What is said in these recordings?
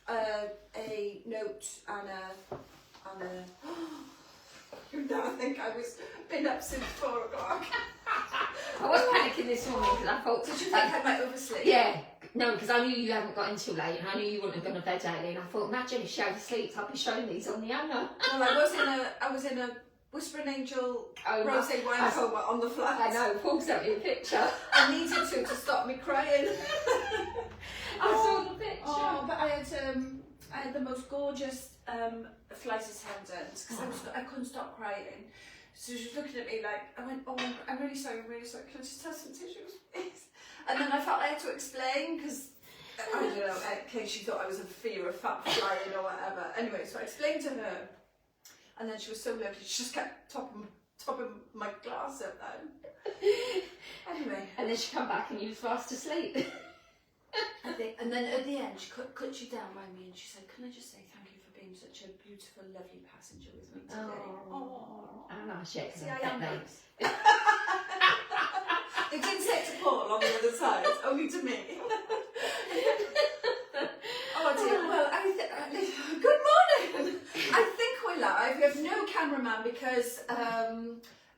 a note and a you now think I was been up since 4 o'clock. I was panicking this morning because I thought... Did you think I might oversleep? Yeah. No, because I knew you hadn't got in too late and I knew you wouldn't have gone to bed early, and I thought, imagine if she oversleeps, I'll be showing these on the Anna. Well, I was in a Whispering Angel rosé wine coma on the flat. I know, Paul sent me a picture. I needed to stop me crying. I saw the picture. Oh, but I had the most gorgeous flight attendant because I couldn't stop crying. So she was looking at me like, I went, oh, I'm really sorry, can I just have some tissues, please? And then I felt I had to explain because, I don't know, in case she thought I was in fear of fat flying or whatever. Anyway, so I explained to her, and then she was so lovely, she just kept topping my glass up then. Anyway. And then she come back and you was fast asleep. And then at the end, she down by me and she said, can I just say thank you for being such a beautiful, lovely passenger with me today. Oh, nice, yeah, see, I am nice. They didn't say it to Paul on the other side, only to me. Oh dear, well, good morning. I think we're live. We have no cameraman because,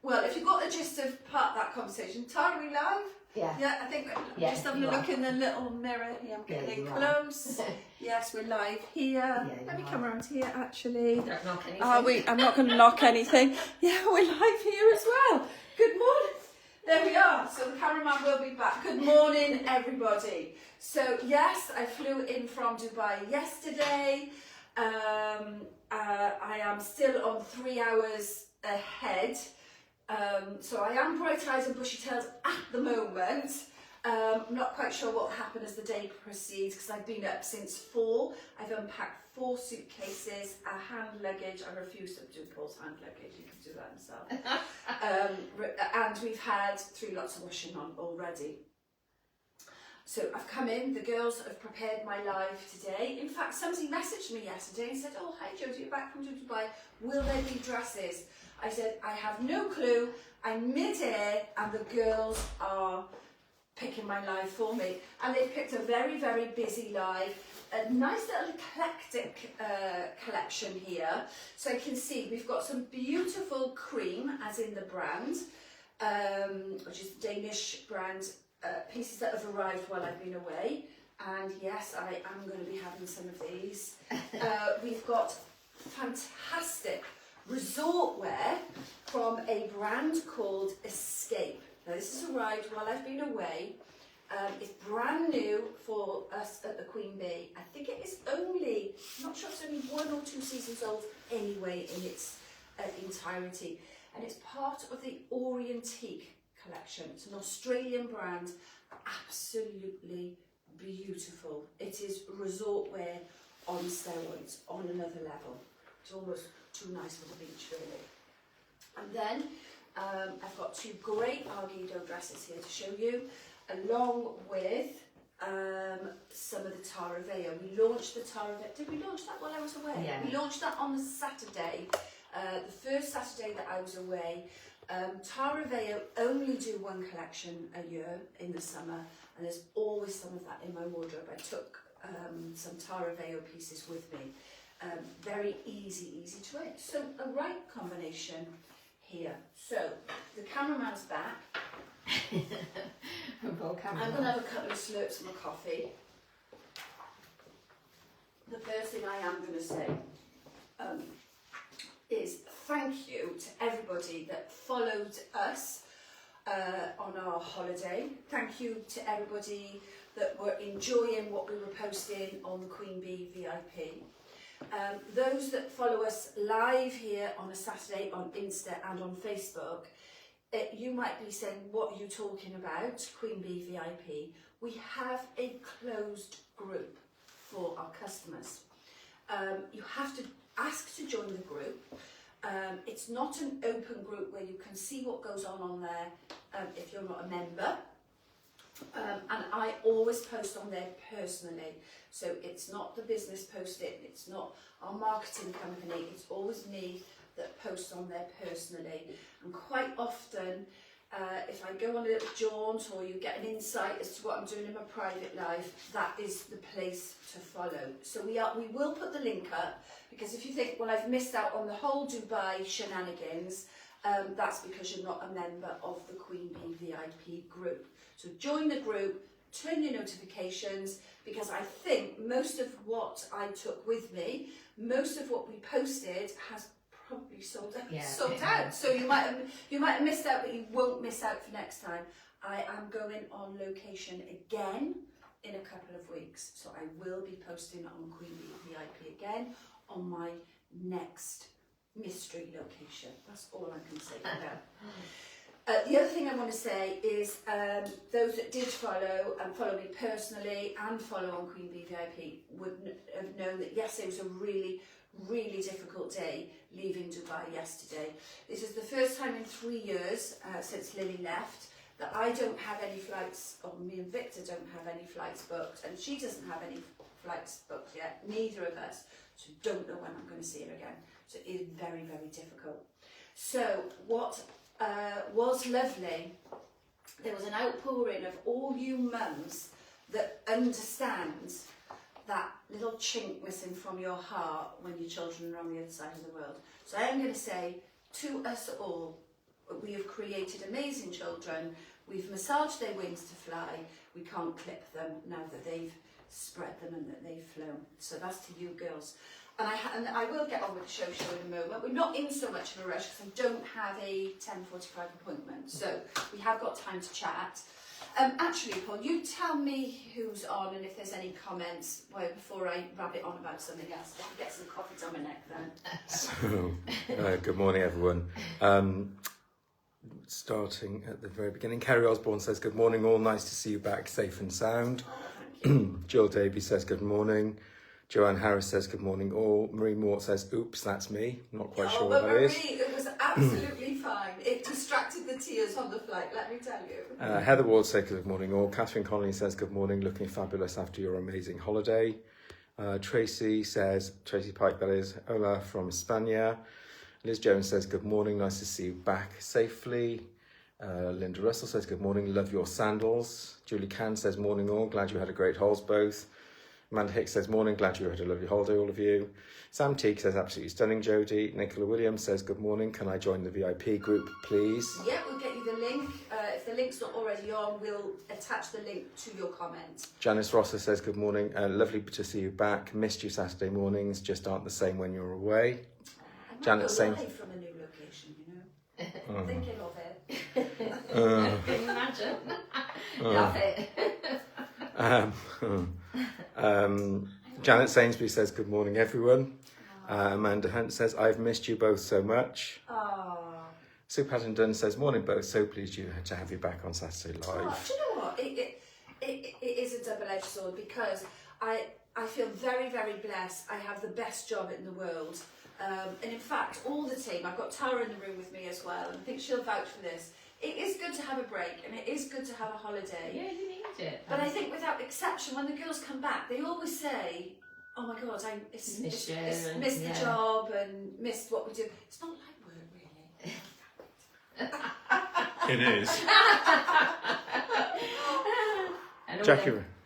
well, if you got the gist of part of that conversation, Tara, are we live? Yeah. Yeah, I think just having a look in the little mirror here. I'm getting close. Yes, we're live here. Yeah, let me come around here actually. Don't knock anything. I'm not going to knock anything. Yeah, we're live here as well. Good morning. There we are. So the cameraman will be back. Good morning, everybody. So yes, I flew in from Dubai yesterday. I am still on 3 hours ahead. So I am bright-eyed and bushy-tailed at the moment. I'm not quite sure what will happen as the day proceeds because I've been up since 4. I've unpacked 4 suitcases, a hand luggage. I refuse to do Paul's hand luggage, he can do that himself. And we've had 3 lots of washing on already. So I've come in, the girls have prepared my live today. In fact, somebody messaged me yesterday and said, oh, hi Jodie, you're back from Dubai, will there be dresses? I said, I have no clue, I'm mid-air and the girls are picking my live for me. And they've picked a very, very busy live, a nice little eclectic collection here. So I can see we've got some beautiful cream, as in the brand, which is the Danish brand, pieces that have arrived while I've been away. And yes, I am going to be having some of these. We've got fantastic resort wear from a brand called Escape. Now this has arrived while I've been away. It's brand new for us at the Queen Bee. I think it is only, I'm not sure if it's only 1 or 2 seasons old anyway in its entirety. And it's part of the Orientique collection. It's an Australian brand, absolutely beautiful. It is resort wear on steroids, on another level. It's almost too nice for the beach, really. And then I've got 2 great Argiddo dresses here to show you, along with some of the Tara Vao. We launched the Tara Vao. Did we launch that while I was away? Yeah. We launched that on the Saturday, the first Saturday that I was away. Tara Vao only do 1 collection a year in the summer, and there's always some of that in my wardrobe. I took some Tara Vao pieces with me. Very easy to wear. So a right combination here. So the cameraman's back. I'm going to have a couple of slurps of my coffee. The first thing I am going to say is thank you to everybody that followed us on our holiday. Thank you to everybody that were enjoying what we were posting on the Queen Bee VIP. Those that follow us live here on a Saturday on Insta and on Facebook, you might be saying, what are you talking about, Queen Bee VIP? We have a closed group for our customers. You have to ask to join the group. It's not an open group where you can see what goes on there if you're not a member. And I always post on there personally, so it's not the business posting, it's not our marketing company, it's always me that posts on there personally. And quite often, if I go on a little jaunt or you get an insight as to what I'm doing in my private life, that is the place to follow. So we will put the link up, because if you think, well, I've missed out on the whole Dubai shenanigans, that's because you're not a member of the Queen Bee VIP group. So join the group, turn your notifications, because I think most of what I took with me, most of what we posted has probably sold out. So you might have missed out, but you won't miss out for next time. I am going on location again in a couple of weeks, so I will be posting on Queen Bee VIP again on my next mystery location. That's all I can say for now. The other thing I want to say is those that did follow and follow me personally and follow on Queen Bee VIP would have known that yes, it was a really, really difficult day leaving Dubai yesterday. This is the first time in 3 years since Lily left that I don't have any flights, or me and Victor don't have any flights booked, and she doesn't have any flights booked yet, neither of us, so don't know when I'm going to see her again. So it is very, very difficult. So what was lovely, there was an outpouring of all you mums that understand that little chink missing from your heart when your children are on the other side of the world. So I am going to say to us all, we have created amazing children, we've massaged their wings to fly, we can't clip them now that they've spread them and that they've flown. So that's to you girls. And I will get on with the show in a moment. We're not in so much of a rush because I don't have a 10:45 appointment, so we have got time to chat. Actually, Paul, you tell me who's on and if there's any comments before I rabbit on about something else. I can get some coffee down my neck then. So, good morning, everyone. Starting at the very beginning, Kerry Osborne says, good morning all, nice to see you back safe and sound. Oh, thank you. Jill Davey says, good morning. Joanne Harris says, good morning all. Marie Mort says, oops, that's me. Not quite sure what that Marie, is. it was absolutely fine. It distracted the tears on the flight, let me tell you. Heather Ward says, good morning all. Catherine Connolly says, good morning, looking fabulous after your amazing holiday. Tracy Pike, that is, hola from España. Liz Jones says, good morning, nice to see you back safely. Linda Russell says, good morning, love your sandals. Julie Can says, morning all, glad you had a great holiday both. Amanda Hicks says, morning, glad you had a lovely holiday, all of you. Sam Teague says, absolutely stunning, Jodie. Nicola Williams says, good morning, can I join the VIP group, please? Yeah, we'll get you the link. If the link's not already on, we'll attach the link to your comment. Janice Rosser says, good morning, lovely to see you back. Missed you Saturday mornings, just aren't the same when you're away. Janet saying from a new location, you know. Thinking of it. Can you imagine? Love it. Janet Sainsbury says, good morning, everyone. Amanda Hunt says, I've missed you both so much. Sue Patton Dunn says, morning both, so pleased to have you back on Saturday Live. Do you know what? It is a double-edged sword, because I feel very, very blessed. I have the best job in the world. And in fact, all the team, I've got Tara in the room with me as well, and I think she'll vouch for this. It is good to have a break, and it is good to have a holiday. Yeah, you need it. But I think without exception, when the girls come back, they always say, oh my God, I missed the job and missed what we do. It's not like work, really. It is. And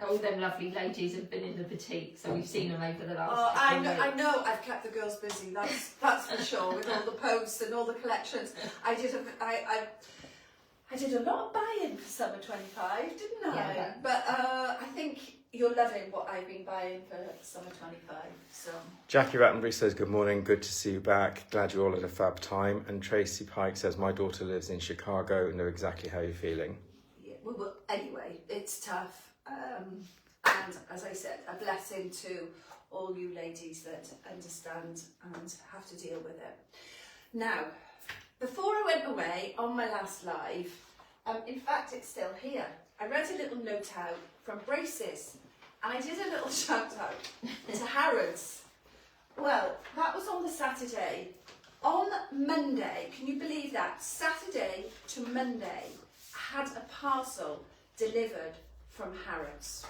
all them lovely ladies have been in the boutique, so we've seen them over the last I know I've kept the girls busy, that's for sure, with all the posts and all the collections. I did a lot of buying for summer 25, didn't I? Yeah. But I think you're loving what I've been buying for summer 25. So Jackie Rattenbury says, good morning, good to see you back. Glad you all had a fab time. And Tracy Pike says, my daughter lives in Chicago, know exactly how you're feeling. Yeah, well, anyway, it's tough. And as I said, a blessing to all you ladies that understand and have to deal with it. Now, before I went away on my last live, in fact it's still here, I wrote a little note out from Braces, and I did a little shout out to Harrods. Well, that was on the Saturday. On Monday, can you believe that? Saturday to Monday, I had a parcel delivered from Harrods.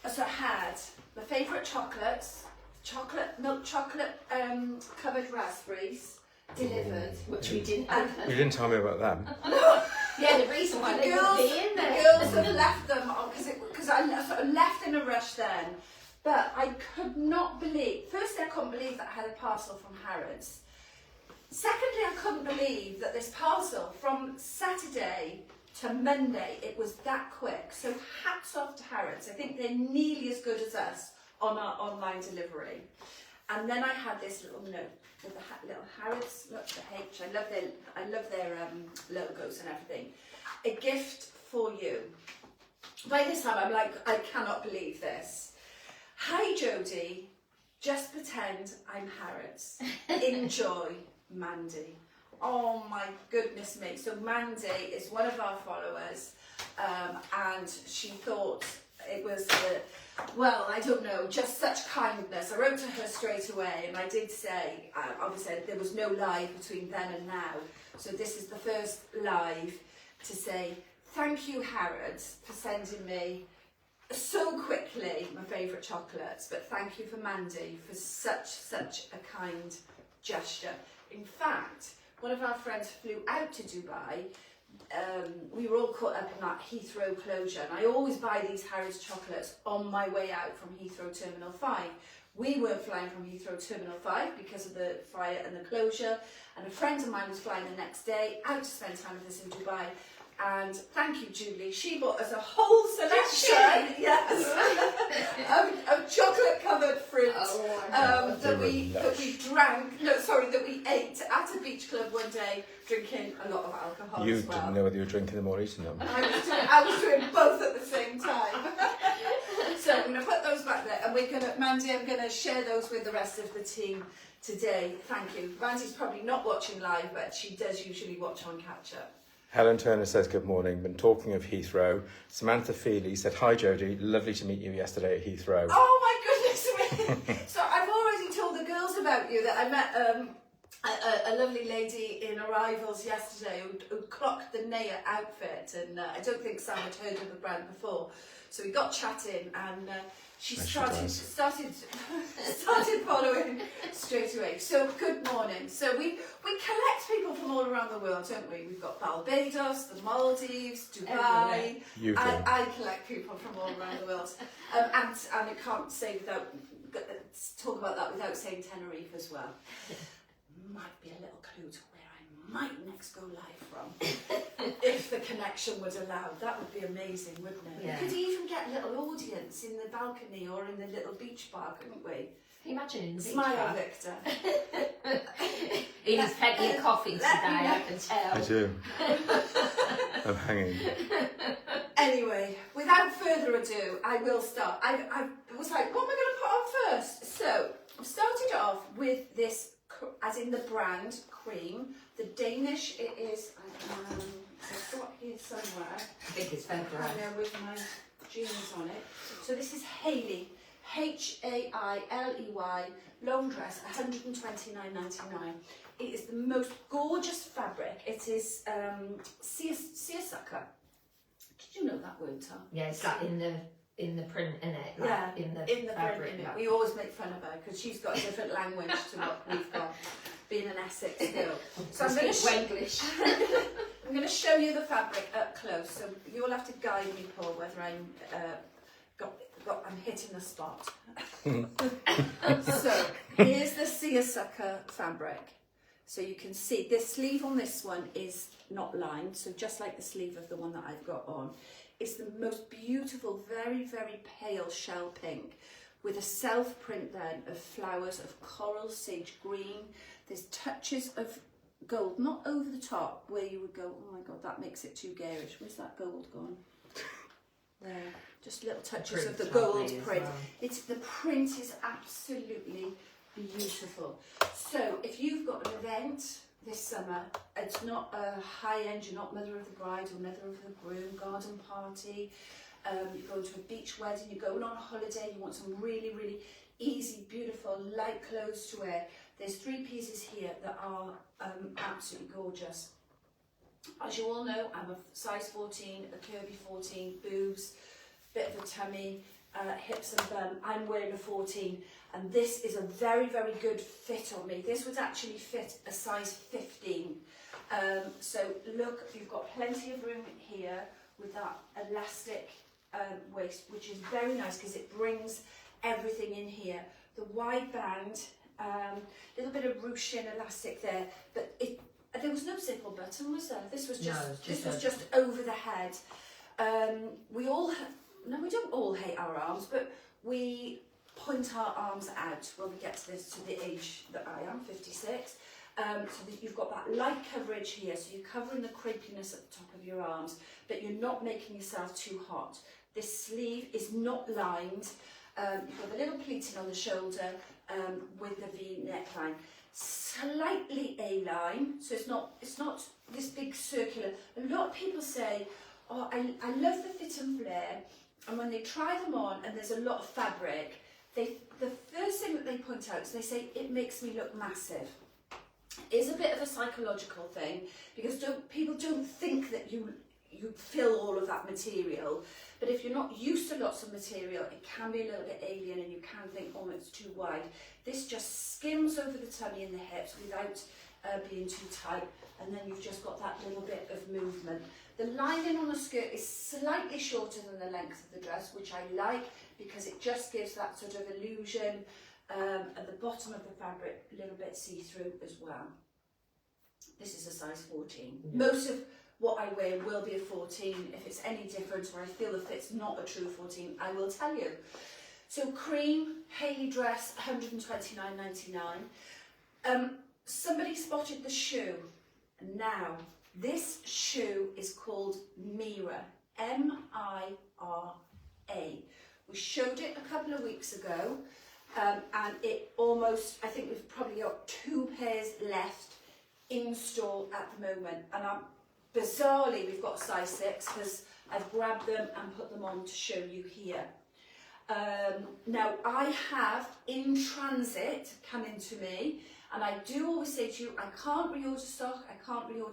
So I had my favourite chocolates, milk chocolate covered raspberries delivered. Which we didn't open. You didn't tell me about them. Yeah, the reason why they wouldn't be in there. The girls have left them because because I sort of left in a rush then. But I could not believe, firstly I couldn't believe that I had a parcel from Harrods. Secondly, I couldn't believe that this parcel from Saturday to Monday, it was that quick. So hats off to Harrods. I think they're nearly as good as us on our online delivery. And then I had this little note with the little Harrods, look, the H. I love their logos and everything. A gift for you. By this time, I'm like, I cannot believe this. Hi, Jodie. Just pretend I'm Harrods. Enjoy, Mandy. Oh my goodness me. So Mandy is one of our followers, and she thought it was, well, I don't know, just such kindness. I wrote to her straight away, and I did say, obviously there was no live between then and now, so this is the first live to say, thank you, Harrods, for sending me so quickly my favourite chocolates, but thank you for Mandy for such a kind gesture. In fact, one of our friends flew out to Dubai. We were all caught up in that Heathrow closure, and I always buy these Harrods chocolates on my way out from Heathrow Terminal 5. We weren't flying from Heathrow Terminal 5 because of the fire and the closure, and a friend of mine was flying the next day out to spend time with us in Dubai. And thank you, Julie. She bought us a whole selection, yes, of chocolate-covered fruit that we drank. No, sorry, that we ate at a beach club one day, drinking a lot of alcohol. You as well. didn't know whether you were drinking them or eating them. I was doing both at the same time. So I'm going to put those back there, and we're going to, Mandy, I'm going to share those with the rest of the team today. Thank you. Mandy's probably not watching live, but she does usually watch on catch up. Helen Turner says good morning. Been talking of Heathrow. Samantha Feely said, hi Jodie, lovely to meet you yesterday at Heathrow. Oh my goodness me! So I've already told the girls about you, that I met a lovely lady in Arrivals yesterday who clocked the Naya outfit, and I don't think Sam had heard of the brand before. So we got chatting, and she started following straight away. So good morning. So we collect people from all around the world, don't we? We've got Barbados, the Maldives, Dubai. I collect people from all around the world, and I can't say talk about that without saying Tenerife as well. Might be a little clue to where I might next go live from, if the connection would allow. That would be amazing, wouldn't it? Yeah. We could even get a little audience in the balcony or in the little beach bar, couldn't we? Can you imagine in the beach Smile, bar? Victor. He has plenty of coffee today, I can tell. I do. I'm hanging. Anyway, without further ado, I will start. I was like, what am I going to put on first? So I started off with this, as in the brand, cream. The Danish, it is, I've got here somewhere. I think it's very I know, with my jeans on it. So this is Hailey, Hailey, long dress, £129.99. It is the most gorgeous fabric. It is seersucker. Did you know that word, Tom? Yeah, it's like in the print, in it. Like Yeah, in the print, fabric. in it. We always make fun of her because she's got a different language to what we've got, being an Essex girl. So I'm going to show you the fabric up close. So you'll have to guide me, Paul, whether I'm I'm hitting the spot. So here's the seersucker fabric. So you can see this sleeve on this one is not lined, so just like the sleeve of the one that I've got on. It's the most beautiful, very, very pale shell pink with a self print then of flowers of coral, sage green. There's touches of gold, not over the top where you would go, oh my God, that makes it too garish. Where's that gold gone? There, just little touches of the gold print. Well. The print is absolutely beautiful. So if you've got an event this summer, it's not a high end, you're not mother of the bride or mother of the groom, garden party, you're going to a beach wedding, you're going on a holiday, you want some really, really easy, beautiful, light clothes to wear. There's 3 pieces here that are absolutely gorgeous. As you all know, I'm a size 14, a curvy 14, boobs, bit of a tummy, hips and bum. I'm wearing a 14, and this is a very, very good fit on me. This would actually fit a size 15. So look, you've got plenty of room here with that elastic waist, which is very nice because it brings everything in here. The wide band, little bit of ruching elastic there, but there was no zip or button, was there? This was just over the head. We don't all hate our arms, but we point our arms out when we get to the age that I am, 56. So that you've got that light coverage here, so you're covering the crepiness at the top of your arms, but you're not making yourself too hot. This sleeve is not lined. You've got a little pleating on the shoulder with the V neckline. Slightly A-line, so it's not this big circular. A lot of people say, oh, I love the fit and flare, and when they try them on and there's a lot of fabric, the first thing that they point out is they say, it makes me look massive. It's a bit of a psychological thing, because people don't think that you fill all of that material, but if you're not used to lots of material, it can be a little bit alien and you can think, oh, it's too wide. This just skims over the tummy and the hips without being too tight, and then you've just got that little bit of movement. The lining on the skirt is slightly shorter than the length of the dress, which I like because it just gives that sort of illusion. At the bottom of the fabric, a little bit see-through as well. This is a size 14. Most of what I wear will be a 14. If it's any different or I feel the fit's not a true 14, I will tell you. So cream, Hayley dress, $129.99. Somebody spotted the shoe. Now, this shoe is called Mira, M-I-R-A. We showed it a couple of weeks ago. And it almost, I think we've probably got 2 pairs left in store at the moment. And bizarrely, we've got a size 6 because I've grabbed them and put them on to show you here. Now, I have in transit come into me, and I do always say to you, I can't reorder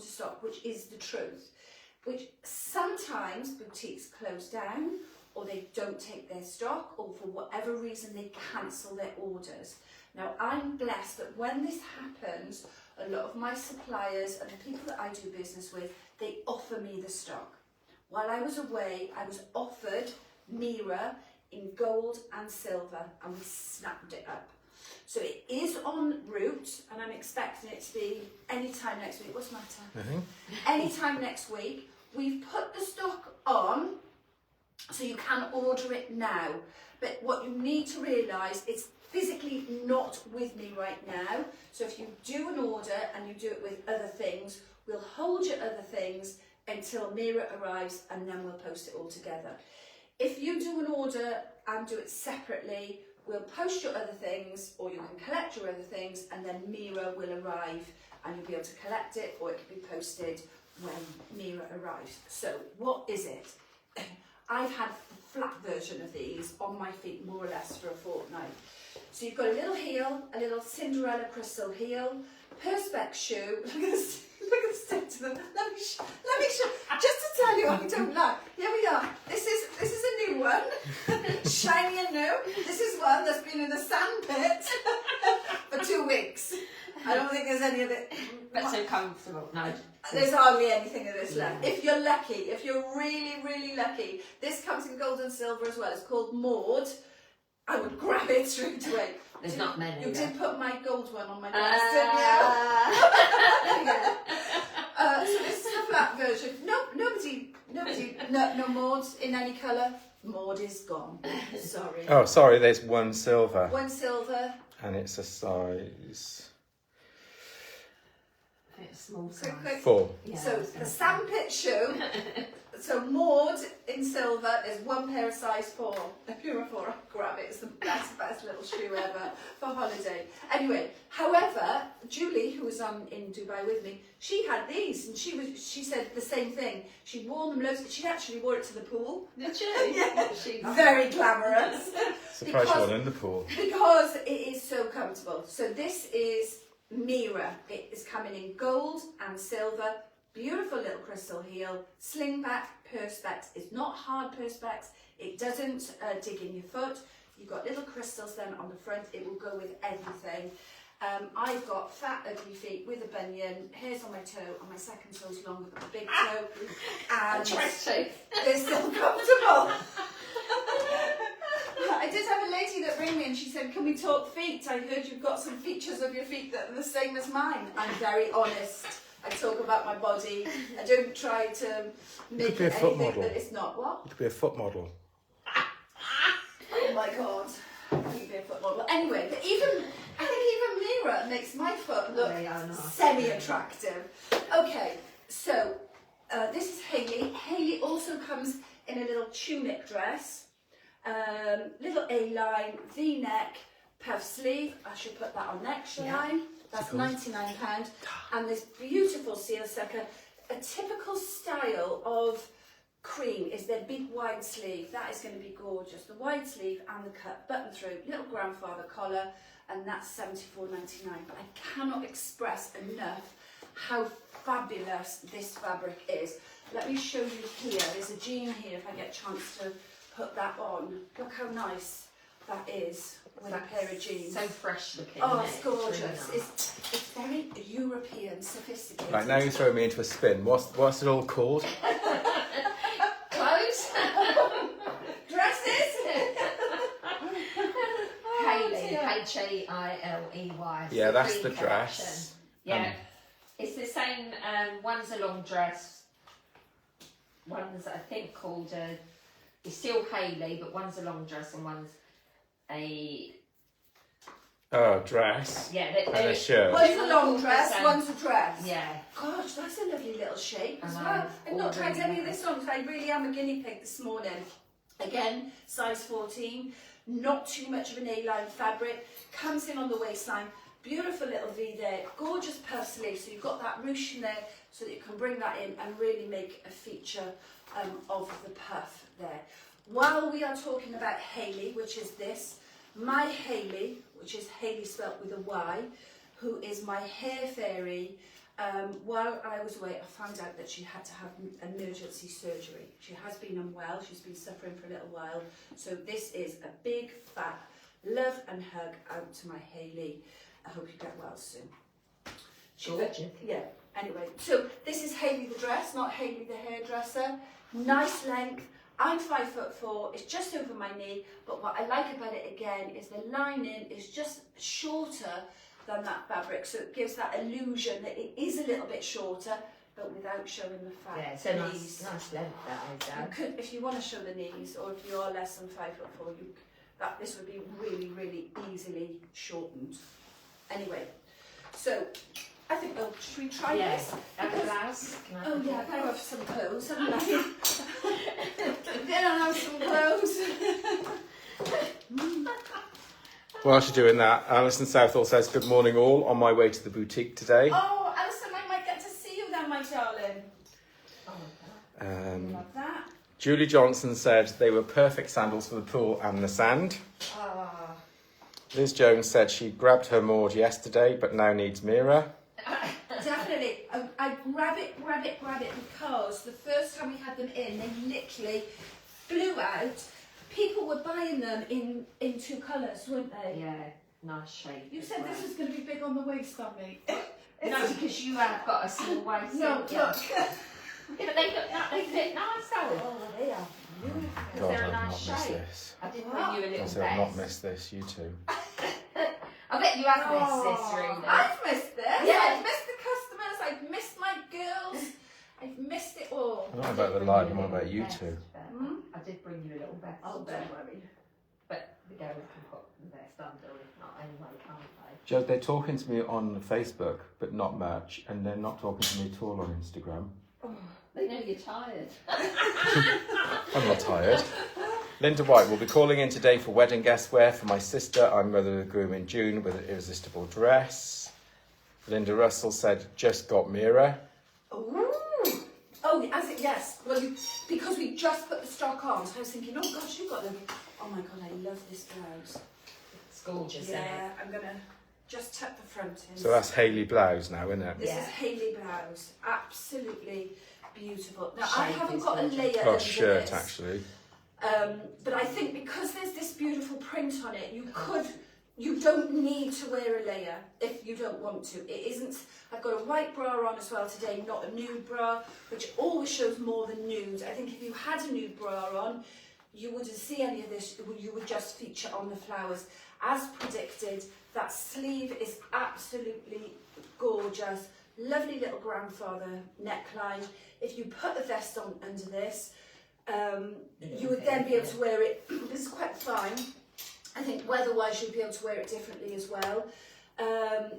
stock, which is the truth. Which sometimes boutiques close down, or they don't take their stock, or for whatever reason they cancel their orders. Now, I'm blessed that when this happens, a lot of my suppliers and the people that I do business with, they offer me the stock. While I was away, I was offered Mira in gold and silver, and we snapped it up. So it is en route, and I'm expecting it to be anytime next week. What's the matter? Nothing. Anytime next week. We've put the stock on, so you can order it now. But what you need to realise, it's physically not with me right now. So if you do an order and you do it with other things, we'll hold your other things until Mira arrives, and then we'll post it all together. If you do an order and do it separately, we'll post your other things, or you can collect your other things, and then Mira will arrive and you'll be able to collect it, or it can be posted when Mira arrives. So what is it? I've had the flat version of these on my feet more or less for a fortnight. So you've got a little heel, a little Cinderella crystal heel, perspex shoe. Look at the stick to them. Let me show. Just to tell you, I don't like. Here we are. This is a new one, shiny and new. This is one that's been in the sand pit for 2 weeks. I don't think there's any of it. But so comfortable. No. There's hardly anything of this left. If you're lucky, if you're really, really lucky, this comes in gold and silver as well. It's called Maud. I would grab it straight away. There's not many. You did put my gold one on my dress, didn't you? So this is the flat version. No Mauds in any colour. Maud is gone. Sorry. Oh, sorry, there's one silver. One silver. And it's a size... It's small size. 4. Yeah, so the sandpit shoe. So Maud in silver is one pair of size 4. If you're a 4, I'll grab it. It's the best little shoe ever for holiday. Anyway, however, Julie, who was in Dubai with me, she had these, and she said the same thing. She wore them loads. She actually wore it to the pool. Did she? Yeah. Very glamorous. Surprised she wasn't in the pool. Because it is so comfortable. So this is Mira. It is coming in gold and silver. Beautiful little crystal heel, slingback perspex. It's not hard perspex. It doesn't dig in your foot. You've got little crystals then on the front. It will go with everything. I've got fat, ugly feet with a bunion, hairs on my toe, and my second toe's longer than the big toe. And they're still comfortable. I did have a lady that rang me and she said, can we talk feet? I heard you've got some features of your feet that are the same as mine. I'm very honest. I talk about my body. I don't try to make it anything that it's not. What? You could be a foot model. Oh my God. I could be a foot model. Anyway, but I think even Mira makes my foot look semi-attractive. Okay, so this is Hayley. Hayley also comes in a little tunic dress. Little A-line, V-neck, puff sleeve. I should put that on next, shall I? That's £99. And this beautiful seersucker, a typical style of cream is their big wide sleeve. That is going to be gorgeous. The wide sleeve and the cut button through, little grandfather collar, and that's £74.99. But I cannot express enough how fabulous this fabric is. Let me show you here. There's a jean here if I get a chance to put that on. Look how nice that is with a pair of jeans. So fresh looking. Oh, it's gorgeous. Really nice. It's very European, sophisticated. Right, now you throw me into a spin. What's it all called? Clothes. Dresses. Hayley, Hailey. Yeah, that's the dress. Yeah, it's the same. One's a long dress. One's I think called a. It's still Hayley, but one's a long dress and one's a... dress. Yeah, and a shirt. One's a long dress, one's a dress. Yeah. Gosh, that's a lovely little shape as I know. well. I've not tried any of this on because I really am a guinea pig this morning. Again, size 14, not too much of an A-line fabric, comes in on the waistline, beautiful little V there, gorgeous puff sleeve, so you've got that ruching there so that you can bring that in and really make a feature of the puff there. While we are talking about Hayley, which is this, my Hayley, which is Hayley spelt with a Y, who is my hair fairy. While I was away, I found out that she had to have emergency surgery. She has been unwell, she's been suffering for a little while. So this is a big fat love and hug out to my Hayley. I hope you get well soon. Gorgeous. Yeah, anyway, so this is Hayley the dress, not Hayley the hairdresser. Nice length. I'm 5'4", it's just over my knee, but what I like about it again is the lining is just shorter than that fabric, so it gives that illusion that it is a little bit shorter, but without showing the fat Yeah, it's a knees. nice length that is. You could, if you want to show the knees, or if you are less than 5'4", this would be really, really easily shortened. Anyway, so I think, should we try this? And the blouse. Oh yeah, I better have some clothes, haven't I? Then I'll have some clothes. While she's doing that, Alison Southall says, good morning all, on my way to the boutique today. Oh, Alison, I might get to see you then, my darling. Love that. Julie Johnson said they were perfect sandals for the pool and the sand. Ah. Liz Jones said she grabbed her Maud yesterday, but now needs Mira. Definitely. I grab it, because the first time we had them in, they literally flew out. People were buying them in two colours, weren't they? Yeah, nice shape. You said this was going to be big on the waist on me. No, because you have got a small waist. No, look. Yeah, but they fit nice though. Oh, they are beautiful. God, They're a I've nice not missed shape. this. I did bring you a little I vest. said I've not missed this, you two. I bet you have missed this, really. I've missed this. Yeah. I've missed the customers. I've missed my girls. I've missed it all. Not about the live, what about you two? I did bring you a little vest. Oh, don't worry. But the girls can put the vest under, if not anyway, can't they? Joe, they're talking to me on Facebook, but not much, and they're not talking to me at all on Instagram. They know you're tired. I'm not tired. Linda White will be calling in today for wedding guest wear for my sister. I'm mother of the groom in June with an irresistible dress. Linda Russell said, just got Mira. Ooh. Oh, yes. Well, because we just put the stock on, so I was thinking, oh gosh, you've got them. Oh my God, I love this blouse. It's gorgeous, isn't Yeah, it? I'm going to just tuck the front in. So that's Hayley blouse now, isn't it? This Yeah. is Hayley blouse. Absolutely beautiful. Now, I Shape haven't is got a gorgeous. layer Oh, under shirt this. actually. But I think because there's this beautiful print on it, you could you don't need to wear a layer if you don't want to. It isn't, I've got a white bra on as well today, not a nude bra, which always shows more than nude. I think if you had a nude bra on, you wouldn't see any of this, you would just feature on the flowers. As predicted, that sleeve is absolutely gorgeous. Lovely little grandfather neckline. If you put a vest on under this, you would then be able to wear it. This is quite fine. I think weather-wise you'd be able to wear it differently as well.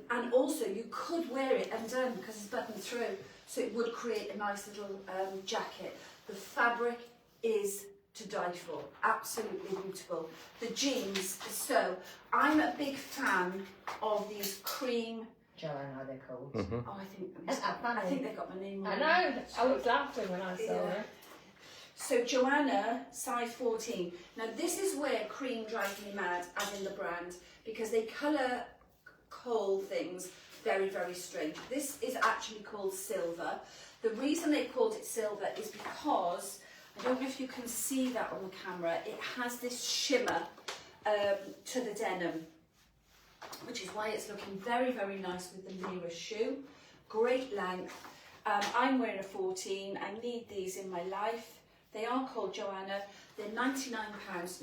And also you could wear it undone because it's buttoned through, so it would create a nice little jacket. The fabric is to die for, absolutely beautiful. The jeans, so I'm a big fan of these cream. Joanna, they're called. Oh, I think they've got my name on. I know. I was laughing when I saw it. So Joanna, size 14. Now this is where cream drives me mad, as in the brand, because they colour coal things very, very strange. This is actually called silver. The reason they called it silver is because, I don't know if you can see that on the camera, it has this shimmer to the denim, which is why it's looking very, very nice with the Lyra shoe. Great length. I'm wearing a 14. I need these in my life. They are called Joanna. They're £99.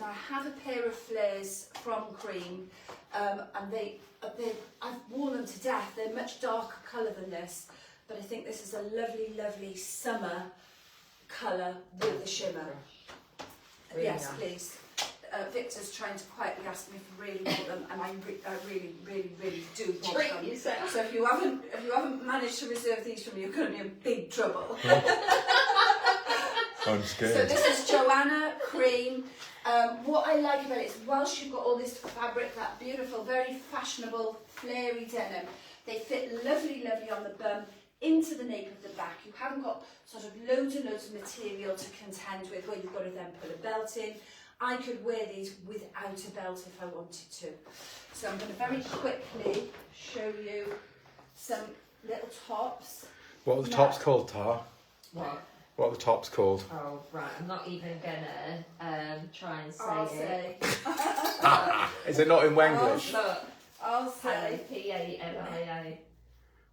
Now I have a pair of flares from Cream, and I've worn them to death. They're much darker colour than this, but I think this is a lovely, lovely summer colour with the shimmer. Really yes, nice. please. Victor's trying to quietly ask me if I really want them, and I really, really, really do want Treat them. yourself. So if you haven't managed to reserve these from me, you're going to be in big trouble. I'm scared. So this is Joanna Cream. What I like about it is, whilst you've got all this fabric, that beautiful, very fashionable, flary denim, they fit lovely, lovely on the bum, into the nape of the back. You haven't got sort of loads and loads of material to contend with where you've got to then put a belt in. I could wear these without a belt if I wanted to. So I'm going to very quickly show you some little tops. What are the tops called, Tar? What? What are the tops called? Oh, right. I'm not even gonna try and say I'll it. say. Is it not in Wenglish? Look. I'll say. Palia.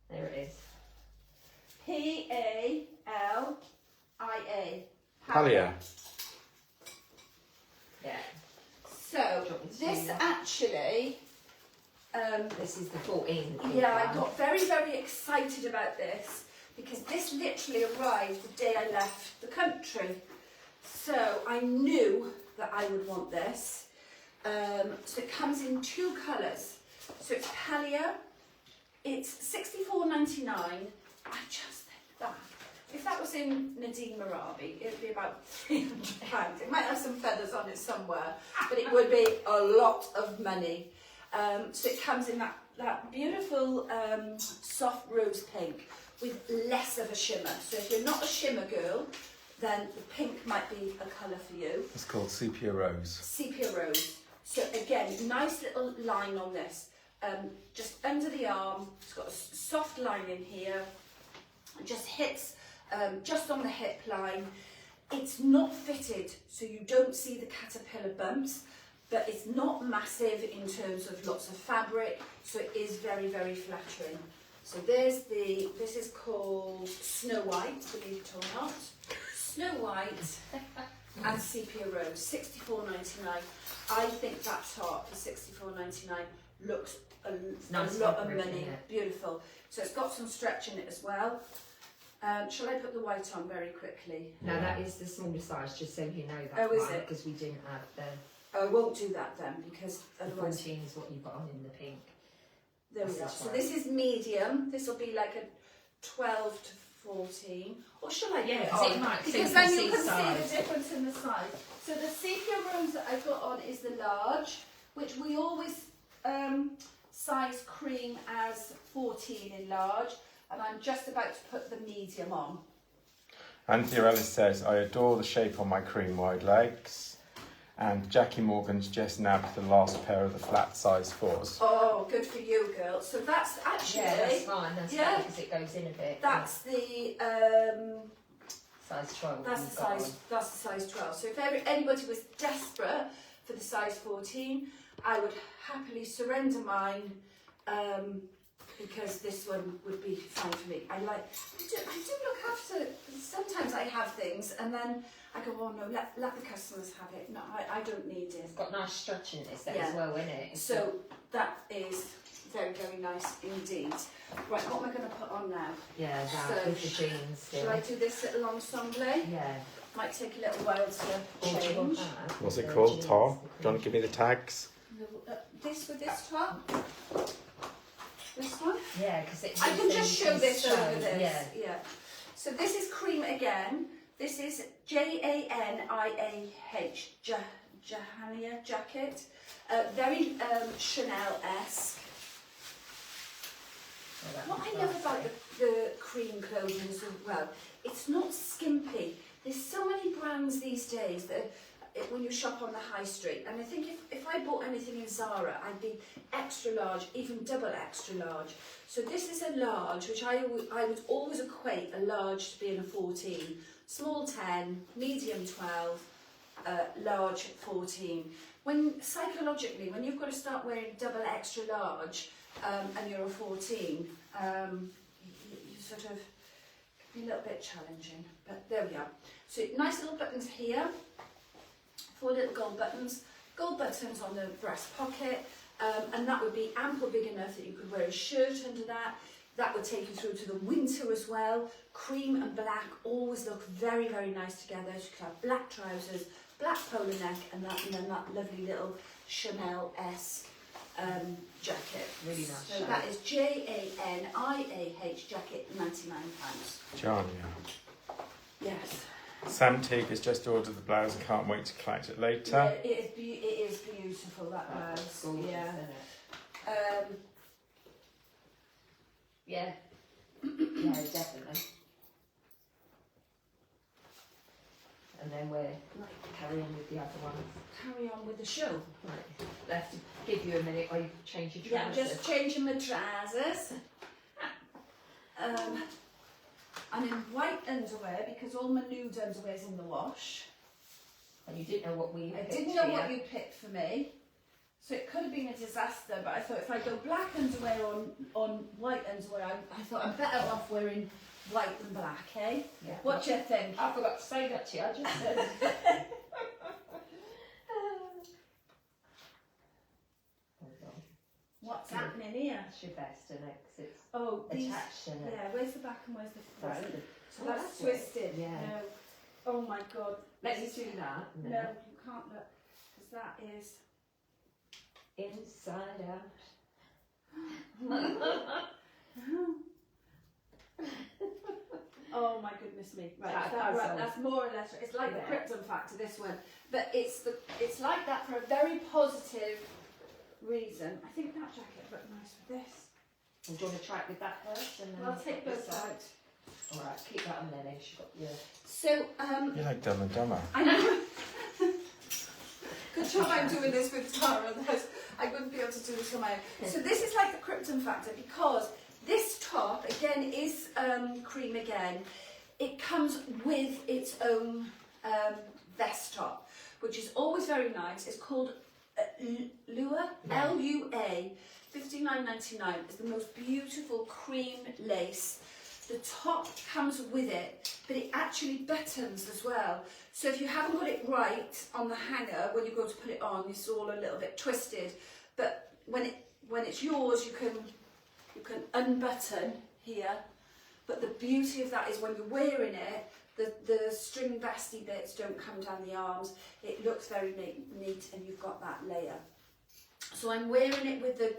There it is. Palia. Palia. Yeah. So this actually, This is the 14. yeah, I got very, very excited about this because this literally arrived the day I left the country. So I knew that I would want this. So it comes in two colours. So it's Palia. It's $64.99. I just think that if that was in Nadine Marabi, it would be about £300. It might have some feathers on it somewhere, but it would be a lot of money. So it comes in that beautiful soft rose pink with less of a shimmer. So if you're not a shimmer girl, then the pink might be a colour for you. It's called Sepia Rose. Sepia rose. So again, nice little line on this. Just under the arm, it's got a soft line in here. It just hits just on the hip line. It's not fitted, so you don't see the caterpillar bumps, but it's not massive in terms of lots of fabric, so it is very, very flattering. So there's this is called Snow White, believe it or not. Snow White and Sepia Rose, $64.99. I think that top for $64.99 looks a Nice lot of fabric, money. isn't it? Beautiful. So it's got some stretch in it as well. Shall I put the white on very quickly? No, that is the smaller size, just so you know that. Oh, is it? Because we didn't have the I won't do that then because otherwise. 14 is what you got on in the pink. There we go. That's So right. this is medium. This will be like a 12 to 14. Or shall I? Yeah, put it 'cause it on? might Because suit then the you can size. see the difference in the size. So the sepia rose that I've got on is the large, which we always size Cream as 14 in large, and I'm just about to put the medium on. Anthea Ellis says, I adore the shape on my cream wide legs. And Jackie Morgan's just nabbed the last pair of the flat size 4s. Oh, good for you, girl. So that's actually Yeah, that's fine. That's yeah. fine because it goes in a bit. that's the Size 12. That's the you've got size. That's the size 12. So if anybody was desperate for the size 14. I would happily surrender mine because this one would be fine for me. I do look after, sometimes I have things and then I go, oh no, let the customers have it. No, I don't need it. It's got nice stretchiness there Yeah. as well, isn't it? So that is very, very nice indeed. Right, what am I going to put on now? Yeah, that So, with the jeans still. Shall I do this little ensemble? Yeah. Might take a little while to Or do you want change. that? What's it The called? jeans. Top? Do you want to give me the tags? This with this top? This one? Yeah, because it. I can just show this over this. Yeah. Yeah. So this is cream again. This is Janiah, Jahania jacket. Very Chanel-esque. What I love about the cream clothing as well, it's not skimpy. There's so many brands these days that when you shop on the high street, and I think if I bought anything in Zara, I'd be extra large, even double extra large. So this is a large, which I would always equate a large to being a 14. Small 10, medium 12, large 14. When psychologically, when you've got to start wearing double extra large and you're a 14, you sort of be a little bit challenging. But there we are. So nice little buttons here. 4 little gold buttons on the breast pocket, and that would be ample big enough that you could wear a shirt under that. That would take you through to the winter as well. Cream and black always look very, very nice together. So you could have black trousers, black polo neck, and then that lovely little Chanel-esque jacket. Really nice. So that is Janiah jacket, £99. John, yeah. Yes. Sam Teague has just ordered the blouse and can't wait to collect it later. Yeah, it is beautiful, that blouse. Gorgeous, Yeah. isn't it? Yeah. Yeah, definitely. And then we're carrying with the other ones. Carry on with the show. Right. I'll have to give you a minute while you change your Yeah, trousers. just changing my trousers. I'm in white underwear because all my nude underwear is in the wash. And you didn't know what we I picked didn't know here. what you picked for me, so it could have been a disaster. But I thought if I go black underwear on white underwear, I thought I'm better off wearing white than black, eh? Yeah. What do you think? I forgot to say that to you. I just said. Hold on. What's happening here? That's your best, isn't it? 'Cause it's Oh, these. attached, isn't it? Yeah, where's the back and where's the front? That's the- So that's twisted. Yeah. No. Oh my God. Let's do that. a No, minute. you can't look because that is. Inside out. Oh my goodness me! Right, That is that right? puzzle. That's more or less. It's like Yeah. the Krypton factor. This one, but it's like that for a very positive reason. I think that jacket would look nice with this. Do you want to try it with that first? And then I'll take this both out? out. All right, keep that on there then. She's got your. So You're like Dumb and Dumber. I know. Good job I'm doing this with Tara. Otherwise I wouldn't be able to do this on my own. So this is like the Krypton factor because this top again is cream again. It comes with its own vest top, which is always very nice. It's called Lua, L-U-A, $59.99. It's the most beautiful cream lace. The top comes with it, but it actually buttons as well. So if you haven't got it right on the hanger, when you go to put it on, it's all a little bit twisted. But when it's yours, you can unbutton here. But the beauty of that is when you're wearing it, the string vesty bits don't come down the arms. It looks very neat, and you've got that layer. So I'm wearing it with the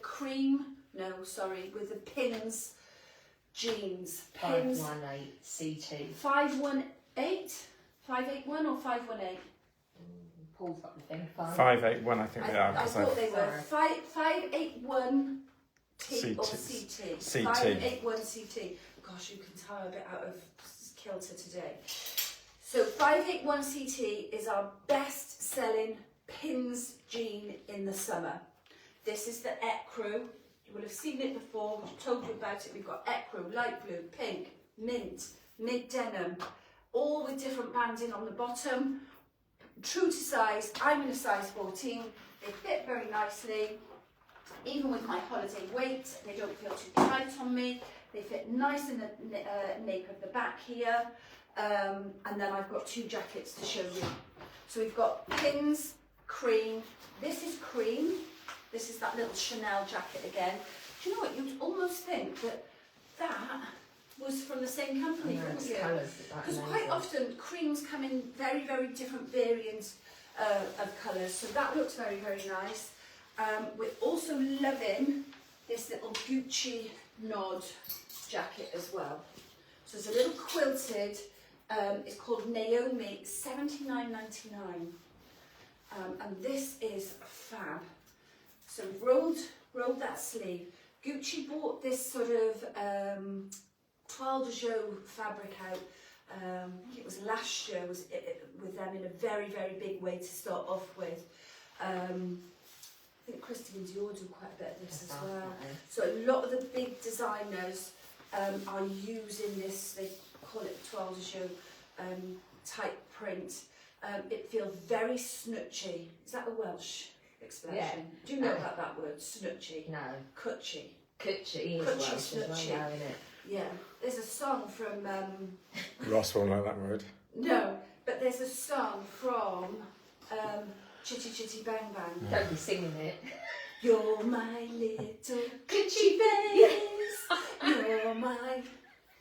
with the pins jeans. Pins 518 CT. 518, 581 or 518. Paul's got the thing. 581, I think they are. I 'Cause thought they were. Sorry. 581 T or CT. CT. CT. 581 CT. Gosh, you can tell I'm a bit out of kilter today. So 581 CT is our best selling pins jean in the summer. This is the ecru. You will have seen it before. We've told you about it. We've got ecru, light blue, pink, mint, mid denim, all with different banding on the bottom. true to size. I'm in a size 14. They fit very nicely. Even with my holiday weight, they don't feel too tight on me. They fit nice in the nape of the back here. And then I've got 2 jackets to show you. So we've got pins, cream. This is cream. This is that little Chanel jacket again. Do you know what? You'd almost think that that was from the same company, wouldn't you? Because quite often creams come in very, very different variants of colours. So that looks very, very nice. We're also loving this little Gucci nod jacket as well. So it's a little quilted, it's called Naomi, $79.99. And this is fab. So we've rolled that sleeve. Gucci bought this sort of toile de jour fabric out. I think it was last year with them in a very, very big way to start off with. I think Christian Dior do quite a bit of this as well. So a lot of the big designers are using this, they call it toile de jour type print. It feels very snutchy. Is that a Welsh expression? Yeah. Do you know about that word, snutchy? No. Cutchy. Cutchy is Cutchy, Welsh as well, snutchy. now, isn't it? Yeah. There's a song from... Ross won't like that word. no, but there's a song from Chitty Chitty Bang Bang. Don't be singing it. You're my little Gucci face. You're my...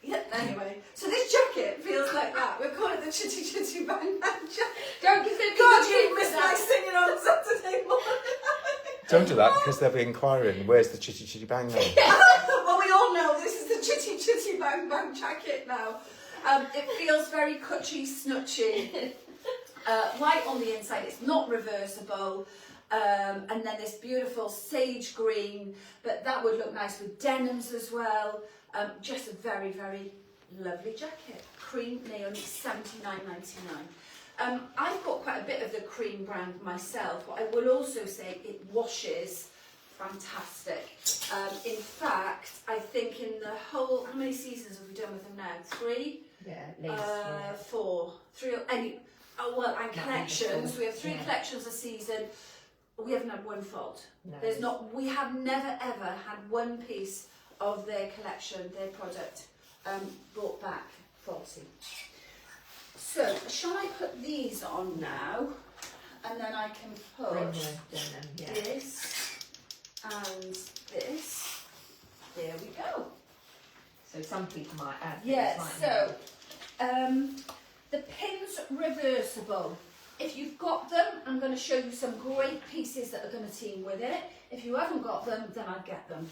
Yeah, anyway, so this jacket feels like that. We'll call it the Chitty Chitty Bang Bang jacket. Don't give them God, you missed my singing on a Saturday morning. Don't do that because they'll be inquiring, where's the Chitty Chitty Bang Bang? Well, we all know this is the Chitty Chitty Bang Bang jacket now. It feels very cutchy, snutchy. White on the inside, it's not reversible. And then this beautiful sage green, but that would look nice with denims as well. Just a very, very lovely jacket. Cream Naomi, $79.99. I've got quite a bit of the cream brand myself, but I will also say it washes fantastic. In fact, I think in the whole, how many seasons have we done with them now? 3? Yeah, at least. 4. 3 or any, and collections. We have 3 collections a season. We haven't had one fault. No. We have never ever had one piece of their collection, their product, brought back faulty. So, shall I put these on now? And then I can put this and this. There we go. So some people might add. Yeah, so the pin's reversible. If you've got them, I'm going to show you some great pieces that are going to team with it. If you haven't got them, then I'd get them.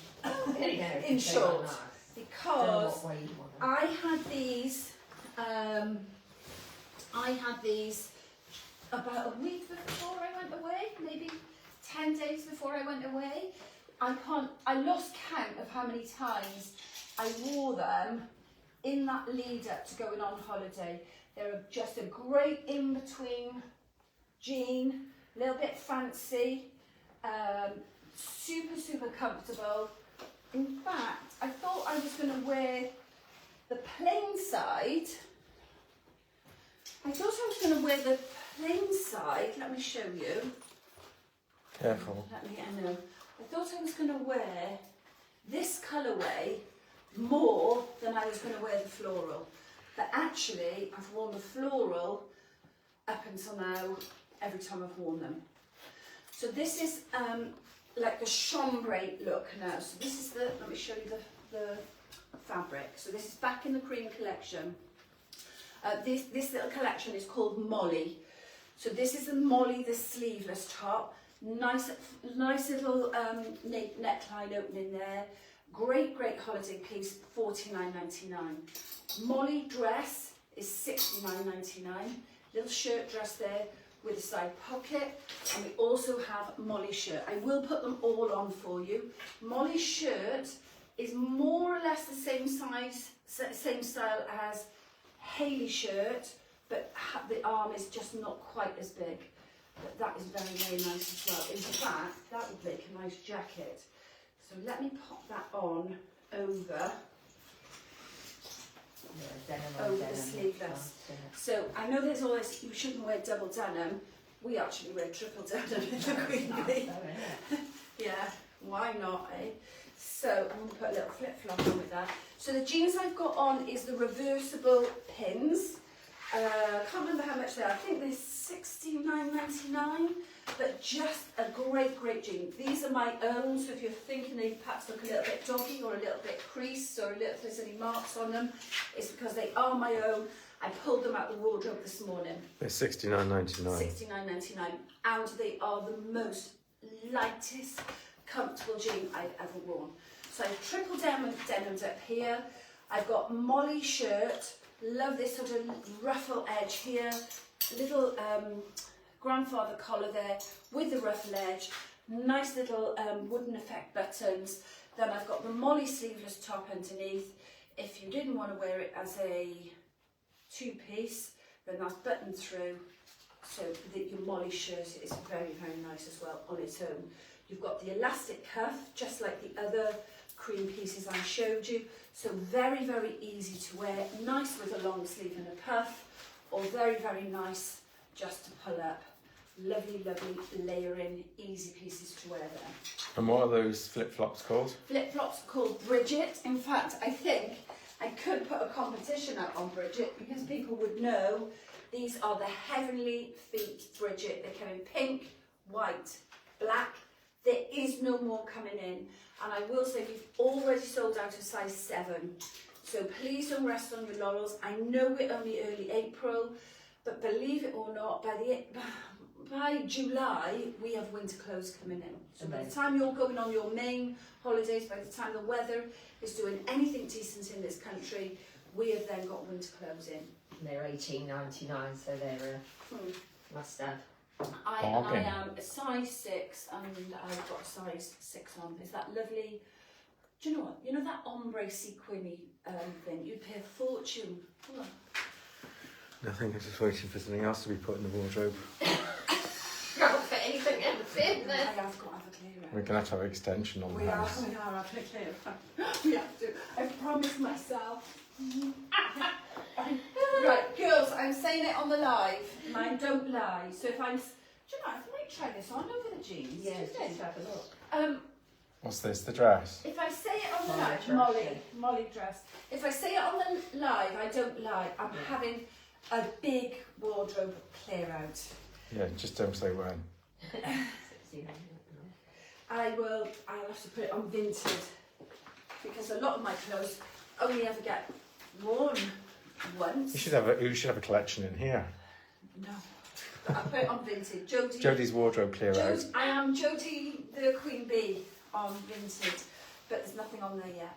In short, because I had these about a week before I went away, maybe 10 days before I went away. I lost count of how many times I wore them in that lead up to going on holiday. They're just a great in-between jean, a little bit fancy, super, super comfortable. In fact, I thought I was going to wear the plain side. Let me show you. Careful. I know. I thought I was going to wear this colourway more than I was going to wear the floral. But actually, I've worn the floral up until now, every time I've worn them. So this is like the chambray look now. So this is let me show you the fabric. So this is back in the cream collection. This little collection is called Molly. So this is the Molly, the sleeveless top. Nice little neckline opening there. Great holiday piece, $49.99. Molly dress is $69.99. Little shirt dress there with a side pocket. And we also have Molly shirt. I will put them all on for you. Molly shirt is more or less the same size, same style as Hayley shirt, but the arm is just not quite as big. But that is very, very nice as well. In fact, that would make a nice jacket. So let me pop that on over the sleeveless. So I know there's always, you shouldn't wear double denim, We actually wear triple denim in the Queen Bee. Yeah, why not, eh? So I'm going to put a little flip-flop on with that. So the jeans I've got on is the reversible pins. I can't remember how much they are. I think they're $69.99, but just a great jean. These are my own, so if you're thinking they perhaps look a little bit doggy or a little bit creased or a little, if there's any marks on them, it's because they are my own. I pulled them out the wardrobe this morning. They're $69.99. $69.99, and they are the most lightest, comfortable jean I've ever worn. So I've triple denimed up here. I've got Molly shirt. Love this sort of ruffle edge here. Little grandfather collar there with the ruffle edge. Nice little wooden effect buttons. Then I've got the Molly sleeveless top underneath. If you didn't want to wear it as a two-piece, then that's buttoned through. So your Molly shirt is very nice as well on its own. You've got the elastic cuff, just like the other cream pieces I showed you. So very easy to wear. Nice with a long sleeve and a puff, or very nice just to pull up. Lovely layering, easy pieces to wear there. And what are those flip-flops called? Flip-flops are called Bridget. In fact, I think I could put a competition out on Bridget because people would know. These are the Heavenly Feet Bridget. They come in pink, white, black. There is no more coming in. And I will say we've already sold out of size 7. So please don't rest on your laurels. I know we're only early April, but believe it or not, by July, we have winter clothes coming in. So by the time you're going on your main holidays, by the time the weather is doing anything decent in this country, we have then got winter clothes in. They're $18.99, so they're a must-have. I am a size 6 and I've got a size 6 on. Is that lovely? Do you know what? You know that ombre sequiny thing? You'd pay a fortune. Oh. Nothing, I'm just waiting for something else to be put in the wardrobe. Can't fit anything else in there. I have got to have a clear out. We're going to have an extension on the We are house. having a clear out. We have to. I promised myself. Right, girls, I'm saying it on the live. Mine don't lie. So if I'm... Do you know, I might try this on over the jeans. Yeah, do you think? just have a look. What's this, the dress? If I say it on the Molly live, dress, Molly dress. If I say it on the live, I don't lie. I'm having a big wardrobe clear out. Yeah, just don't say when. I'll have to put it on Vinted because a lot of my clothes only ever get worn once. You should have a collection in here. No. But I'll put it on Vinted. Jodie's wardrobe clear out. I am Jodie the Queen Bee on Vinted, but there's nothing on there yet.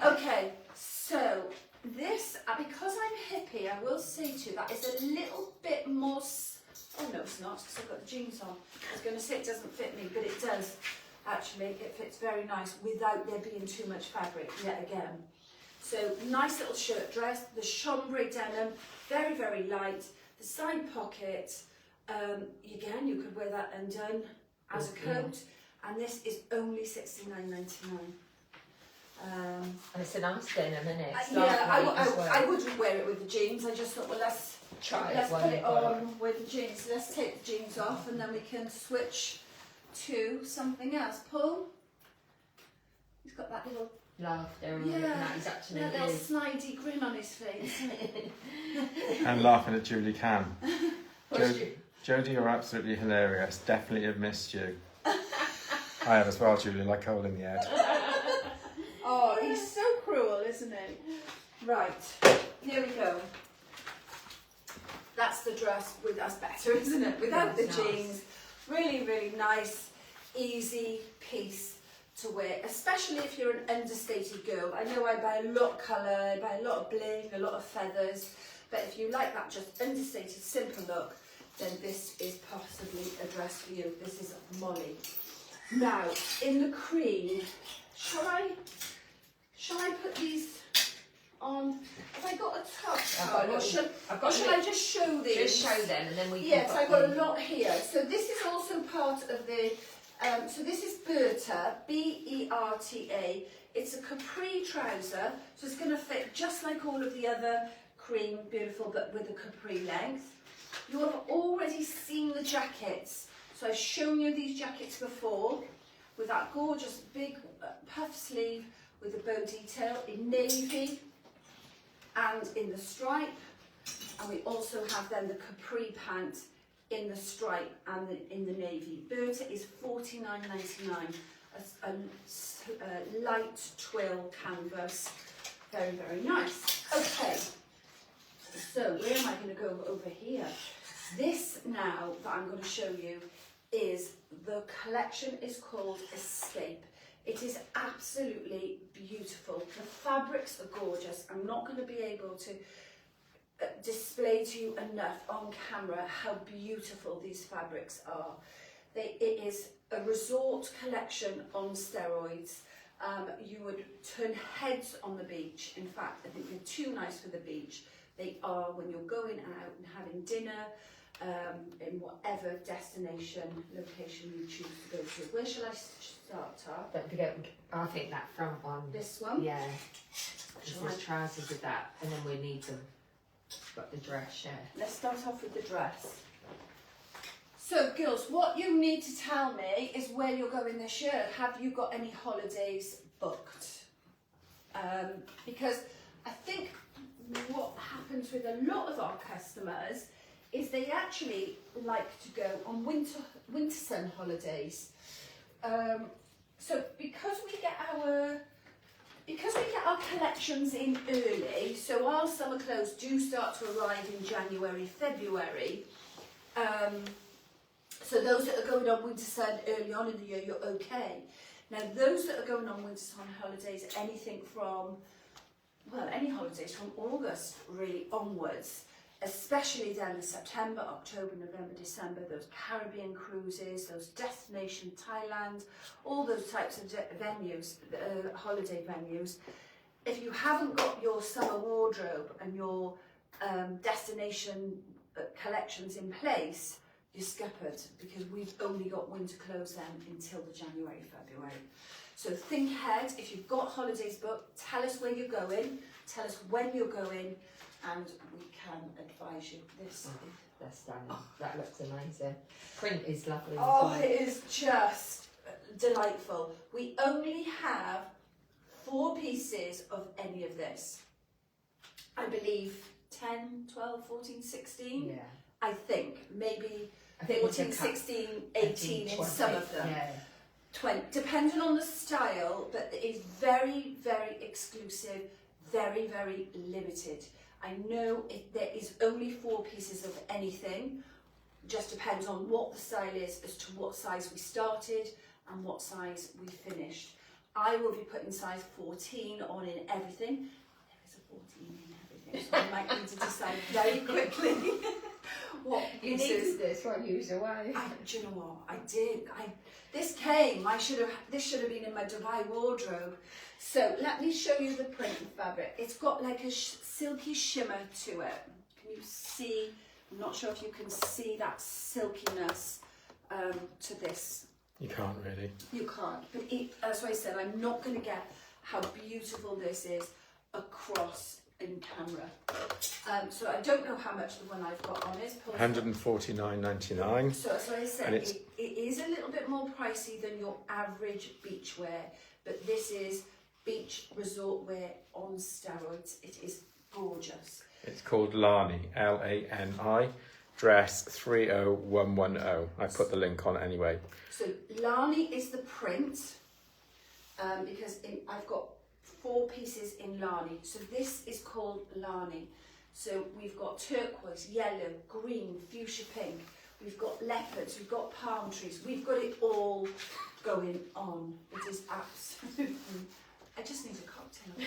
Okay, so this, because I'm hippie, I will say to you that is a little bit more... Oh no, it's not, because I've got the jeans on. I was going to say it doesn't fit me, but it does. Actually, it fits very nice without there being too much fabric, yet again. So, nice little shirt dress, the chambray denim, very light, the side pocket, again, you could wear that undone as a coat, and this is only $69.99. And it's a nice denim, isn't it? It's Yeah, lightweight as well. I wouldn't wear it with the jeans, I just thought, well, let's put it on with the jeans. So let's take the jeans off and then we can switch to something else. Paul, he's got that little laughter and that is actually that little snidey grin on his face. And laughing at Julie Cam. Jodie, you're absolutely hilarious. Definitely have missed you. I have as well, Julie, like hole in the head. Oh, he's so cruel, isn't he? Right, here we go. That's the dress with us better, isn't it? Without the jeans. Really nice, easy piece to wear, especially if you're an understated girl. I know I buy a lot of colour, I buy a lot of bling, a lot of feathers, but if you like that just understated, simple look, then this is possibly a dress for you. This is Molly. Now, in the cream, shall I put these on? Have I got a top? Shall I just show these? Just show them and then we can... Yes, I've got a lot here. So this is also part of the... so this is Berta, B-E-R-T-A. It's a capri trouser, so it's going to fit just like all of the other cream, beautiful, but with a capri length. You'll have already seen the jackets. So I've shown you these jackets before with that gorgeous big puff sleeve with the bow detail in navy and in the stripe. And we also have then the capri pant in the stripe and in the navy. Berta is $49.99, a light twill canvas. Very, very nice. Okay, so where am I going to go over here? This now that I'm going to show you is, the collection is called Escape. It is absolutely beautiful. The fabrics are gorgeous. I'm not going to be able to display to you enough on camera how beautiful these fabrics are. It is a resort collection on steroids. You would turn heads on the beach. In fact, I think they're too nice for the beach. They are when you're going out and having dinner in whatever destination, location you choose to go to. Where shall I start, Tar? Don't forget, I think that front one. This one? Yeah. There's trousers with that, and then we need them. Got the dress, yeah. Let's start off with the dress. So, girls, what you need to tell me is where you're going this year. Have you got any holidays booked? Because I think what happens with a lot of our customers is they actually like to go on winter sun holidays. So because we get our collections in early, so our summer clothes do start to arrive in January, February. So those that are going on winter sun early on in the year, you're okay. Now those that are going on winter sun holidays, anything from, well, any holidays from August really onwards, especially then in September, October, November, December, those Caribbean cruises, those destination Thailand, all those types of venues, holiday venues. If you haven't got your summer wardrobe and your destination collections in place, you're scuppered, because we've only got winter clothes then until the January, February. So think ahead. If you've got holidays booked, tell us where you're going, tell us when you're going, and we can advise you. This That's stunning. That looks amazing. Print is lovely. Oh, it is just delightful. We only have 4 pieces of any of this. I believe 10, 12, 14, 16. Yeah. I think maybe I think 14, 16, 18 in some of them. Yeah. 20, depending on the style, but it is very, very exclusive, very, very limited. I know there is only 4 pieces of anything. Just depends on what the style is as to what size we started and what size we finished. I will be putting size 14 on in everything. There is a 14 in everything, so I might need to decide very quickly what You pieces. need this one, use away. Do you know what? I did. This should have been in my Dubai wardrobe. So let me show you the print and fabric. It's got like a silky shimmer to it. Can you see? I'm not sure if you can see that silkiness to this. You can't really. You can't. But as I said, I'm not going to get how beautiful this is across in camera. So I don't know how much the one I've got on is. $149.99. So as I said, And it is a little bit more pricey than your average beach wear, but this is beach resort wear on steroids. It is gorgeous. It's called Lani, L-A-N-I, dress 30110. I put the link on anyway. So Lani is the print, because I've got 4 pieces in Lani. So this is called Lani. So we've got turquoise, yellow, green, fuchsia pink. We've got leopards, we've got palm trees. We've got it all going on. It is absolutely... I just need a cocktail, don't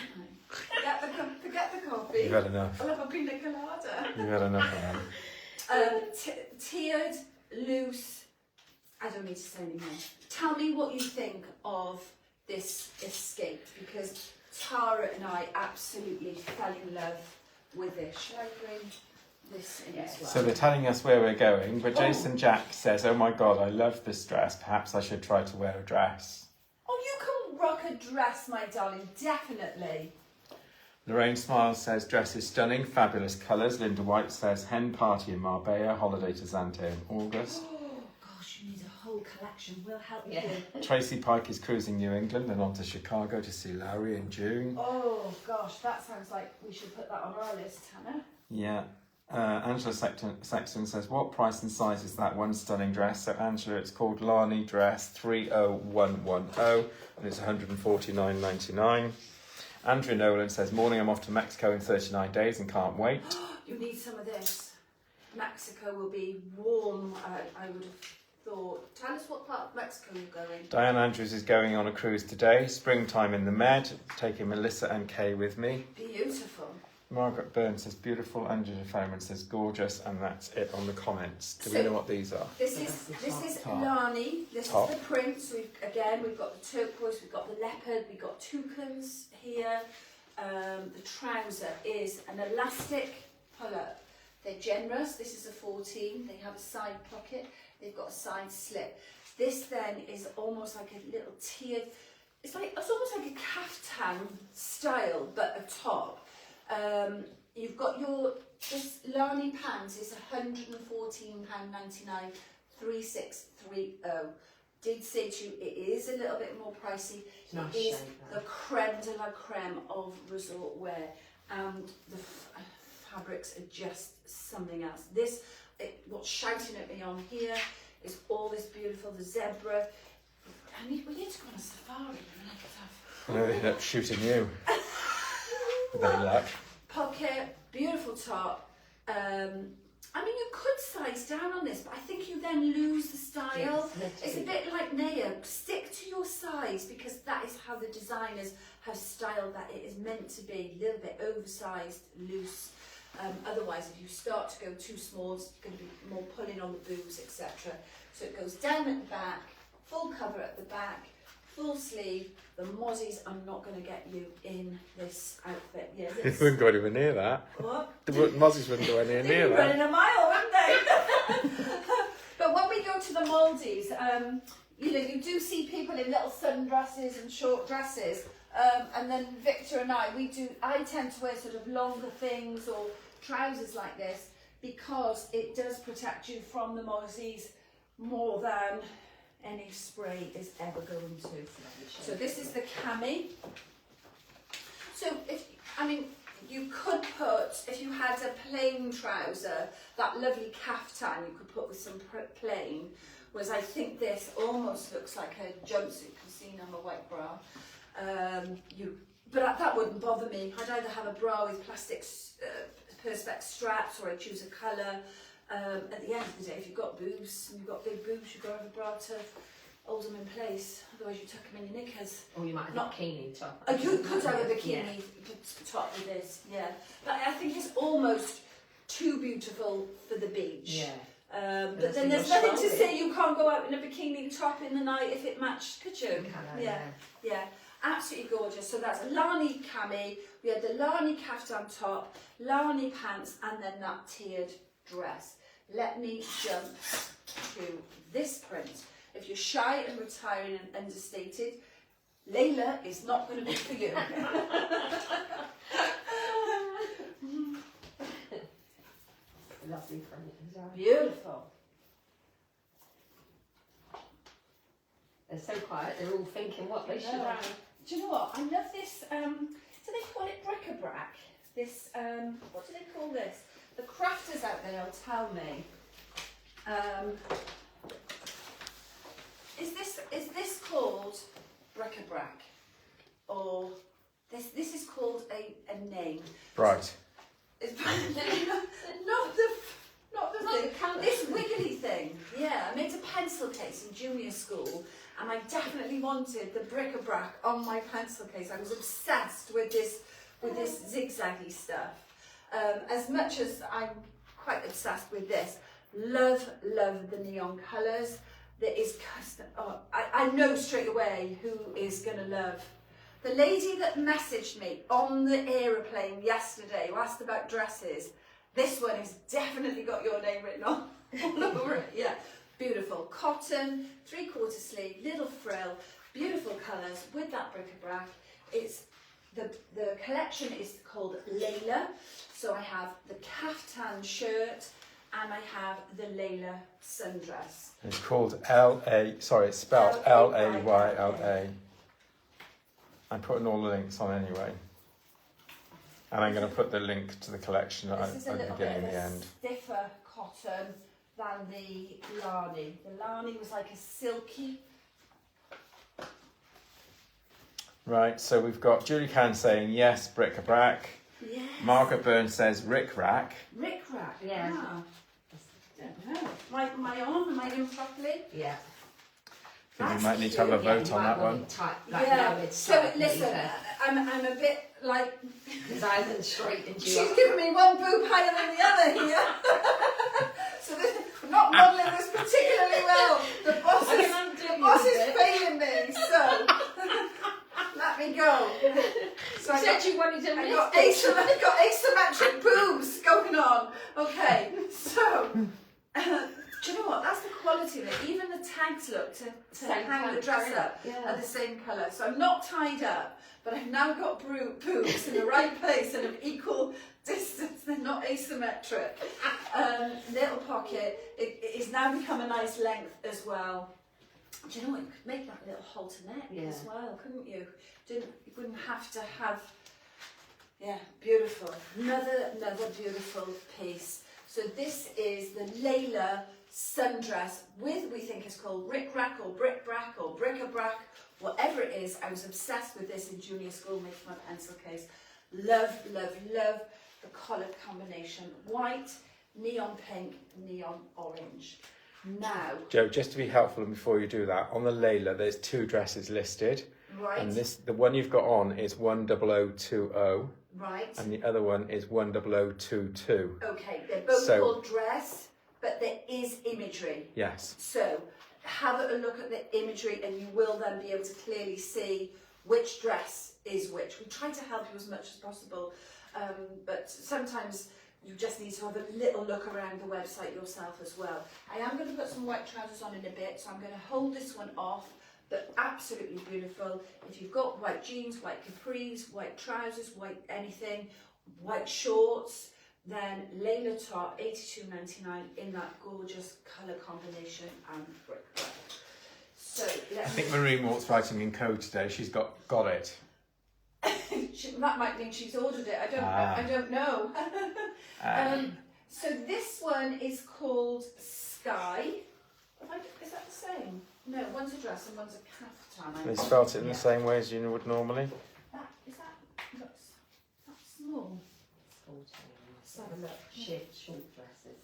I? Forget the coffee. You've had enough. I'll have a pina colada. You've had enough of that. Tiered, loose. I don't need to say anymore. Tell me what you think of this Escape, because Tara and I absolutely fell in love with this. Shall I bring this in as well? So they're telling us where we're going, but Jason Jack says, "Oh my God, I love this dress. Perhaps I should try to wear a dress." Oh, you can rock a dress, my darling, definitely. Lorraine Smiles says, dress is stunning, fabulous colours. Linda White says, hen party in Marbella, holiday to Zante in August. Oh gosh, you need a whole collection. We'll help Yeah. you. Tracy Pike is cruising New England and on to Chicago to see Larry in June. Oh gosh, that sounds like we should put that on our list, Hannah. Yeah. Angela Sexton says, what price and size is that one stunning dress? So Angela, it's called Lani Dress 30110 and it's $149.99. Andrew Nolan says, morning, I'm off to Mexico in 39 days and can't wait. You need some of this. Mexico will be warm, I would have thought. Tell us what part of Mexico you're going. Diane Andrews is going on a cruise today, springtime in the Med, taking Melissa and Kay with me. Beautiful. Margaret Byrne says, beautiful. Angela Foreman says, gorgeous. And that's it on the comments. Do we know what these are? This is Lani. This Top. is the print. So we've got the turquoise, we've got the leopard, we've got toucans here. The trouser is an elastic pull-up. They're generous. This is a 14. They have a side pocket. They've got a side slip. This then is almost like a little tiered. It's almost like a caftan style, but a top. You've got this Lani pants is £114.99, 3630. Did say to you, it is a little bit more pricey. Nice it is shape, the creme de la creme of resort wear, and the fabrics are just something else. What's shouting at me on here is all this beautiful, the zebra. We need to go on a safari. I know they end up shooting you. With any luck. Pocket, beautiful top. I mean, you could size down on this, but I think you then lose the style. It's a bit like Naya. Stick to your size because that is how the designers have styled that. It is meant to be a little bit oversized, loose. Otherwise, if you start to go too small, it's going to be more pulling on the boobs, etc. So it goes down at the back, full cover at the back, full sleeve. The mozzies are not going to get you in this outfit. Yeah, You wouldn't go anywhere near that. What? The Mozzies wouldn't go anywhere They'd near be that. running a mile, wouldn't they? But when we go to the Maldives, you do see people in little sundresses and short dresses. And then Victor and I tend to wear sort of longer things or trousers like this because it does protect you from the mozzies more than any spray is ever going to. So this is the cami. So you could put, if you had a plain trouser, that lovely caftan you could put with some plain, whereas I think this almost looks like a jumpsuit. You can see on my white bra. But that wouldn't bother me. I'd either have a bra with plastic perspex straps or I'd choose a colour. At the end of the day, if you've got boobs and you've got big boobs, you've got to have a bra to hold them in place. Otherwise, you tuck them in your knickers. Or you might have a bikini top. You could have a bikini top with this, yeah. But I think it's almost too beautiful for the beach. Yeah. But then there's nothing to say you can't go out in a bikini top in the night if it matched, could you? Yeah. Absolutely gorgeous. So that's Lani cami. We had the Lani caftan top, Lani pants, and then that tiered dress. Let me jump to this print. If you're shy and retiring and understated, Layla is not going to be for you. Lovely print as well. Beautiful. They're so quiet, they're all thinking what they should have. Do you know what? I love this, do they call it bric-a-brac? This, what do they call this? The crafters out there will tell me. Is this called bric-a-brac? Or this is called a name. Right. It's not the thing. This wiggly thing. Yeah, I made a pencil case in junior school and I definitely wanted the bric-a-brac on my pencil case. I was obsessed with this zigzaggy stuff. As much as I'm quite obsessed with this, love the neon colours. There is custom. Oh, I know straight away who is going to love. The lady that messaged me on the aeroplane yesterday who asked about dresses, this one has definitely got your name written on all over it. Yeah, beautiful. Cotton, 3/4 sleeve, little frill, beautiful colours with that bric-a-brac. It's the collection is called Layla. So I have the caftan shirt and I have the Layla sundress. It's called L-A, sorry, it's spelled L-A-Y-L-A. I'm putting all the links on anyway. And I'm going to put the link to the collection at This is a the little beginning bit and the of a end. stiffer cotton than the Lani. The Lani was like a silky. Right, so we've got Julie Can saying yes, bric-a-brac. Yes. Margaret Burns says rick-rack. Rick-rack. Yeah. Ah. Don't know. Am I on? Am I in properly? Yeah. I think That's we might need to have a cute. vote on that one. So listen, I'm a bit like. Because I haven't straightened you She's up. giving me one boob higher than the other here. So I'm not modelling this particularly well. The boss is failing me. So let me go. So You said you wanted to I got asymmetric boobs going on. Okay, so do you know what? That's the quality of it. Even the tags look to Same hang the colour, dress up yeah. are the same colour. So I'm not tied up, but I've now got boobs in the right place and of equal distance. They're not asymmetric. Little pocket. It is now become a nice length as well. Do you know what? You could make that little halter neck as well, couldn't you? You wouldn't have to have. Yeah, beautiful. Another beautiful piece. So this is the Layla sundress with, we think it's called rick-rack or bric-brac or bric-a-brac, whatever it is. I was obsessed with this in junior school, making my pencil case. Love, love, love the colour combination. White, neon pink, neon orange. Now, Joe, just to be helpful and before you do that, on the Layla there's 2 dresses listed. right, And the one you've got on is 10020 right. and the other one is 10022. Okay, they're both called dress, but there is imagery. Yes. So have a look at the imagery and you will then be able to clearly see which dress is which. We try to help you as much as possible, but sometimes you just need to have a little look around the website yourself as well. I am going to put some white trousers on in a bit, so I'm going to hold this one off, but absolutely beautiful. If you've got white jeans, white capris, white trousers, white anything, white shorts, then Layla top, $82.99 in that gorgeous colour combination and bric-brac. So I think Marie Mort's writing in code today. She's got it. that might mean she's ordered it. I don't know. So this one is called Sky. Is that the same? No, one's a dress and one's a caftan. They spelt it in the same way as you would normally. That's small. Let's have a look. Short dresses.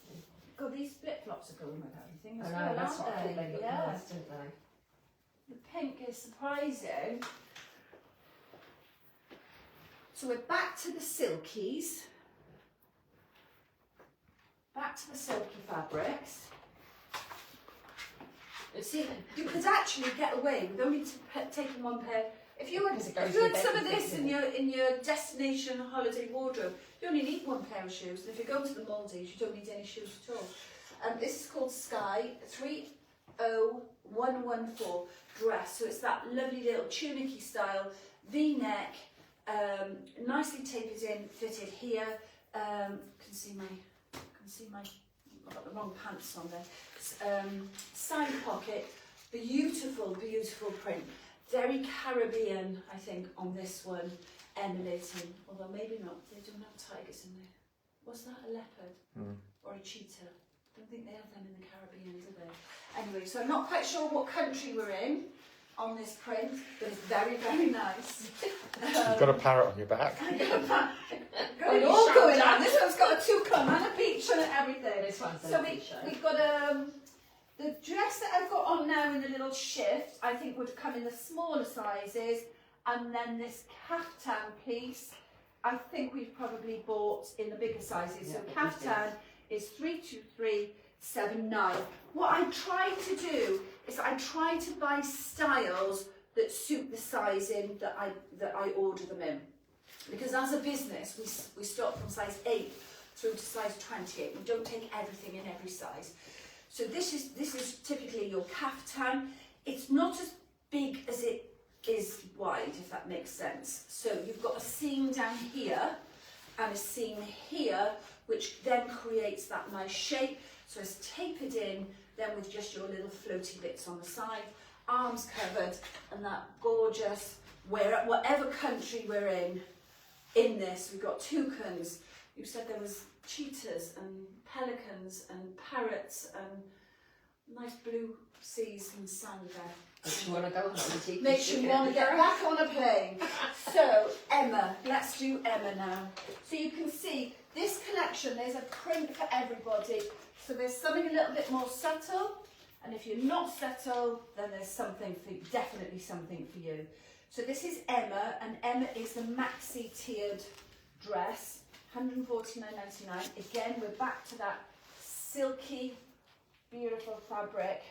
God, these flip flops are going with everything I as know, well, that's what I thought aren't they they? looked Yeah. nice, didn't they? The pink is surprising. So we're back to the silkies. Back to the silky fabrics. See, you could actually get away with only taking one pair. If you had some of this in your destination holiday wardrobe, you only need one pair of shoes. And if you go to the Maldives, you don't need any shoes at all. And this is called Sky 30114 dress. So it's that lovely little tunic-y style V-neck, nicely tapered in, fitted here. Can see my. I've got the wrong pants on there. Side pocket, beautiful, beautiful print. Very Caribbean, I think, on this one, emulating, although maybe not. They don't have tigers in there. Was that a leopard or a cheetah? I don't think they have them in the Caribbean, do they? Anyway, so I'm not quite sure what country we're in on this print, but it's very, very nice. You've got a parrot on your back. Going on. This one's got a toucan and a peach and everything. This one's So we've got the dress that I've got on now in the little shift, I think would come in the smaller sizes, and then this caftan piece, I think we've probably bought in the bigger sizes. So caftan is 32379. What I try to do is I try to buy styles that suit the sizing that I order them in, because as a business we start from size 8 through to size 28. We don't take everything in every size. So this is typically your caftan. It's not as big as it is wide, if that makes sense. So you've got a seam down here and a seam here, which then creates that nice shape. So it's tapered in, then with just your little floaty bits on the side, arms covered, and that gorgeous, whatever country we're in this, we've got toucans. You said there was cheetahs and pelicans and parrots and nice blue seas and sand there. Makes you want to go on holiday. Makes you want to get back on a plane. So Emma, let's do Emma now. So you can see this collection, there's a print for everybody. So there's something a little bit more subtle, and if you're not subtle, then there's something for definitely something for you. So this is Emma, and Emma is the maxi tiered dress, £149.99. Again, we're back to that silky, beautiful fabric.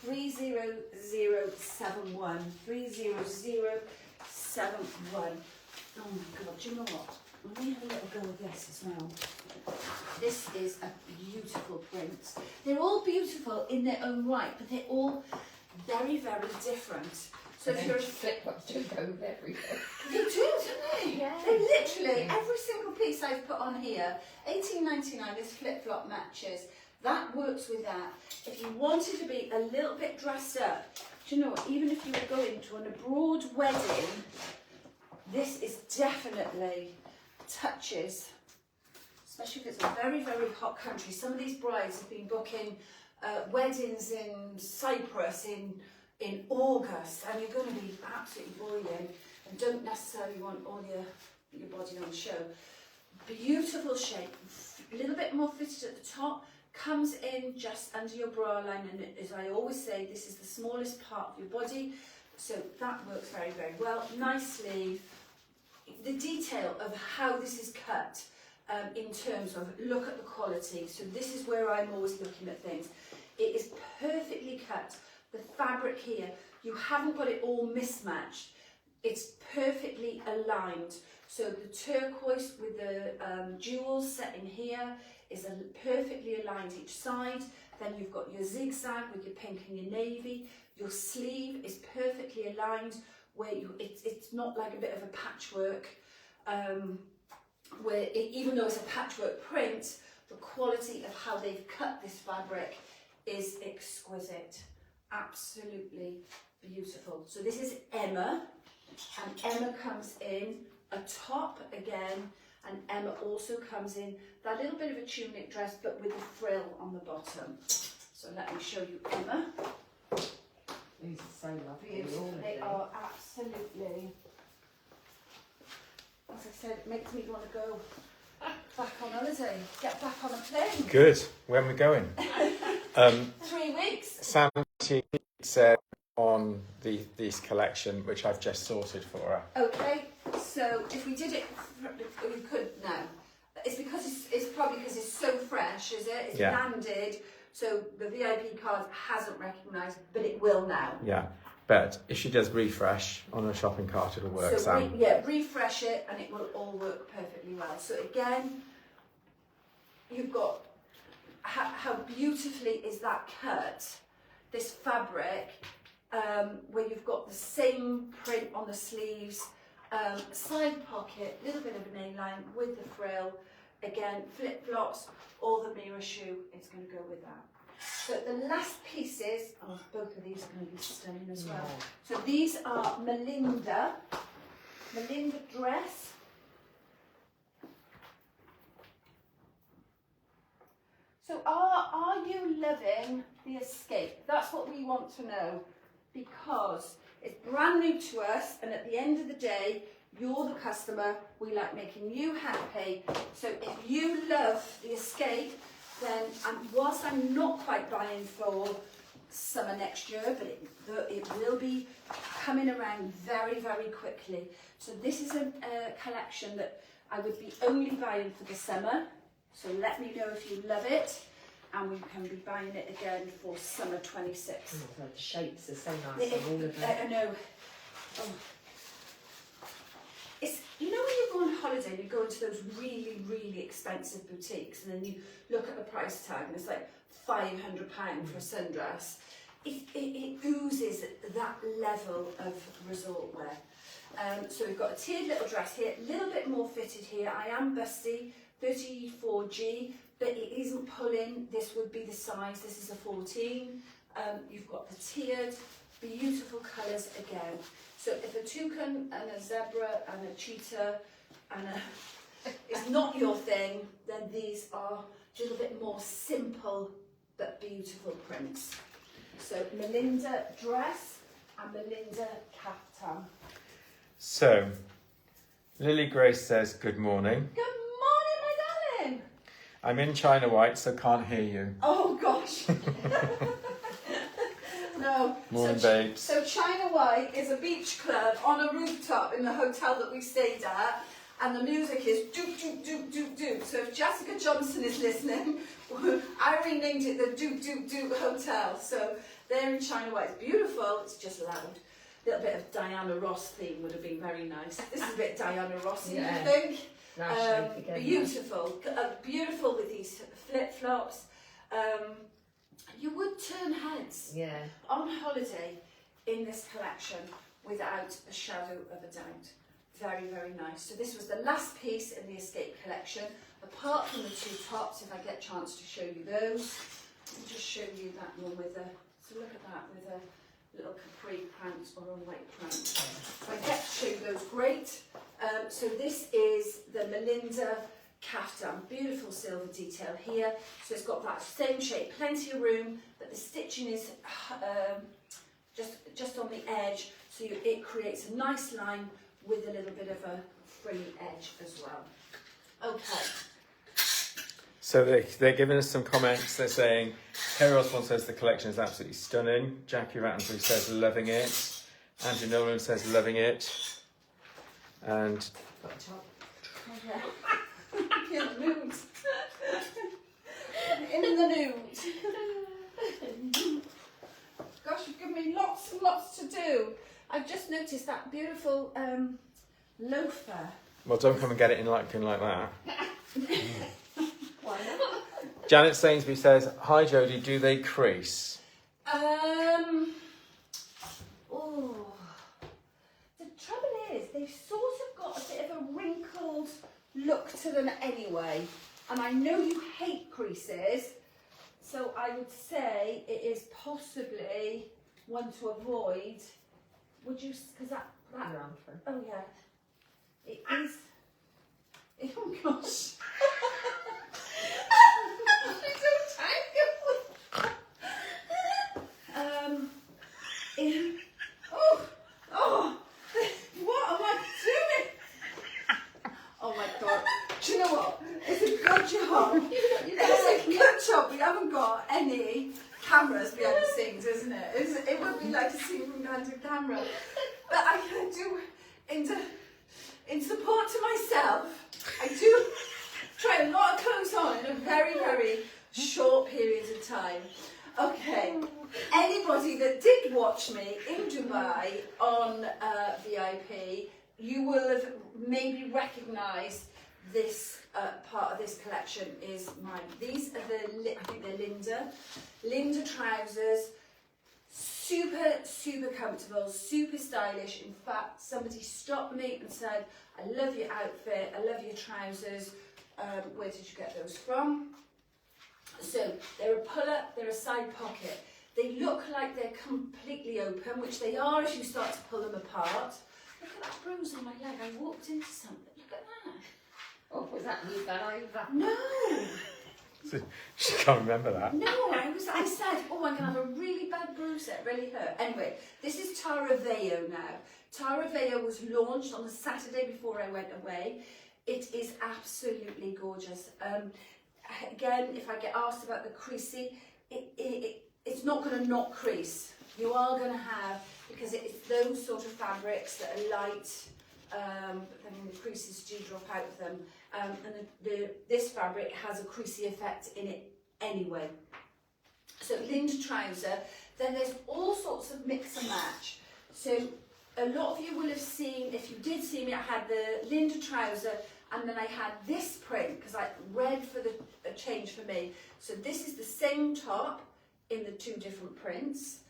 30071. 30071. Oh my God, do you know what? Let me have a little go of this as well. This is a beautiful print. They're all beautiful in their own right, but they're all very, very different. So if you're flip-flops do go very well. They do, don't they? Yeah. They literally, every single piece I've put on here, £18.99, this flip-flop matches. That works with that. If you wanted to be a little bit dressed up, do you know what, even if you were going to an abroad wedding, this is definitely touches, especially if it's a very, very hot country. Some of these brides have been booking weddings in Cyprus in August, and you're going to be absolutely boiling and don't necessarily want all your body on show. Beautiful shape, a little bit more fitted at the top, comes in just under your bra line, and as I always say, this is the smallest part of your body, so that works very, very well. Nice sleeve. The detail of how this is cut in terms of look at the quality, so this is where I'm always looking at things. It is perfectly cut. The fabric here, you haven't got it all mismatched. It's perfectly aligned. So the turquoise with the jewels set in here is perfectly aligned each side. Then you've got your zigzag with your pink and your navy. Your sleeve is perfectly aligned, where it's not like a bit of a patchwork, even though it's a patchwork print, the quality of how they've cut this fabric is exquisite. Absolutely beautiful. So this is Emma, and Emma comes in a top again, and Emma also comes in that little bit of a tunic dress, but with a frill on the bottom. So let me show you Emma. These are so lovely. Beautiful. They are absolutely, as I said, it makes me want to go back on holiday, get back on a plane. Good. When we're going? 3 weeks. Santi said on this collection, which I've just sorted for her. Okay, so if we did it, we could now. It's because it's probably because it's so fresh, is it? It's landed, so the VIP card hasn't recognised, but it will now. Yeah, but if she does refresh on her shopping cart, it'll work. So refresh it, and it will all work perfectly well. So again, you've got how beautifully is that cut? This fabric, where you've got the same print on the sleeves, side pocket, little bit of an A-line with the frill, again flip-flops or the mirror shoe, it's going to go with that. So the last pieces, both of these are going to be stunning as well. So these are Melinda dress. So are you loving the escape? That's what we want to know, because it's brand new to us, and at the end of the day, you're the customer. We like making you happy. So if you love the escape, then whilst I'm not quite buying for summer next year, but it will be coming around very, very quickly. So this is a collection that I would be only buying for the summer. So let me know if you love it, and we can be buying it again for summer 26. Oh, the shapes are so nice on all of them. I know. Oh. It's, you know, when you go on holiday and you go into those really, really expensive boutiques, and then you look at the price tag and it's like £500 for a sundress. it oozes that level of resort wear. So we've got a tiered little dress here, a little bit more fitted here. I am busty, 34G, but it isn't pulling. This would be the size. This is a 14. You've got the tiered, beautiful colours again. So if a toucan and a zebra and a cheetah and is not your thing, then these are a little bit more simple but beautiful prints. So Melinda dress and Melinda kaftan. So, Lily Grace says, good morning. Good morning, my darling. I'm in China White, so can't hear you. Oh gosh. No. Morning, babes. So China White is a beach club on a rooftop in the hotel that we stayed at, and the music is doop doop doop doop doop. So if Jessica Johnson is listening, I renamed it the Doop Doop Doop Hotel. So they're in China White. It's beautiful. It's just loud. A little bit of Diana Ross theme would have been very nice. This is a bit Diana Rossy, Yeah. I think. Nice again. Beautiful, beautiful with these flip flops. You would turn heads Yeah. on holiday in this collection without a shadow of a doubt. Very, very nice. So this was the last piece in the Escape collection, apart from the two tops, if I get a chance to show you those. I'll just show you that one with a, so look at that, with a little capri print or a white print. If I get to show you those, great. So this is the Melinda kaftan, beautiful silver detail here. So it's got that same shape, plenty of room, but the stitching is just on the edge, so it creates a nice line with a little bit of a frilly edge as well. Okay. So they're giving us some comments. They're saying, Kerry Osborne says the collection is absolutely stunning. Jackie Rattenbury says loving it. Andrew Nolan says loving it. And Okay. In the mood. In the nude. Gosh, you've given me lots and lots to do. I've just noticed that beautiful loafer. well, don't come and get it in looking like that. Why not? Janet Sainsbury says, hi Jodie, do they crease? Oh, the trouble is they've sort of got a bit of a wrinkled look to them anyway, and I know you hate creases, so I would say it is possibly one to avoid. Would you? Because that. Oh yeah, it is. Oh gosh. What am I doing? Oh my god. Do you know what? It's a good job. It's a good job we haven't got any cameras behind the scenes, isn't it? It would be like a scene from behind a camera. But I do, in support to myself, I do try a lot of clothes on in a very, very short period of time. Okay, anybody that did watch me in Dubai on VIP, you will have maybe recognised this part of this collection is mine. These are I think they're Linda trousers, super, super comfortable, super stylish. In fact, somebody stopped me and said, I love your outfit, I love your trousers, where did you get those from? So they're a pull-up, they're a side pocket. They look like they're completely open, which they are as you start to pull them apart. Look at that bruise on my leg, I walked into something, look at that. Oh, was that you fell over? No, She can't remember that. no, I said, oh, I'm going to have a really bad bruise that really hurt. Anyway, this is Tara Vao now. Tara Vao was launched on the Saturday before I went away. It is absolutely gorgeous. Again, if I get asked about the creasy, it's not going to not crease. You are going to have, because it's those sort of fabrics that are light, but then the creases do drop out of them. And this fabric has a creasy effect in it anyway. So Linda trouser, then there's all sorts of mix and match. So a lot of you will have seen, if you did see me, I had the Linda trouser, and then I had this print, because I read for a change for me. So this is the same top in the two different prints.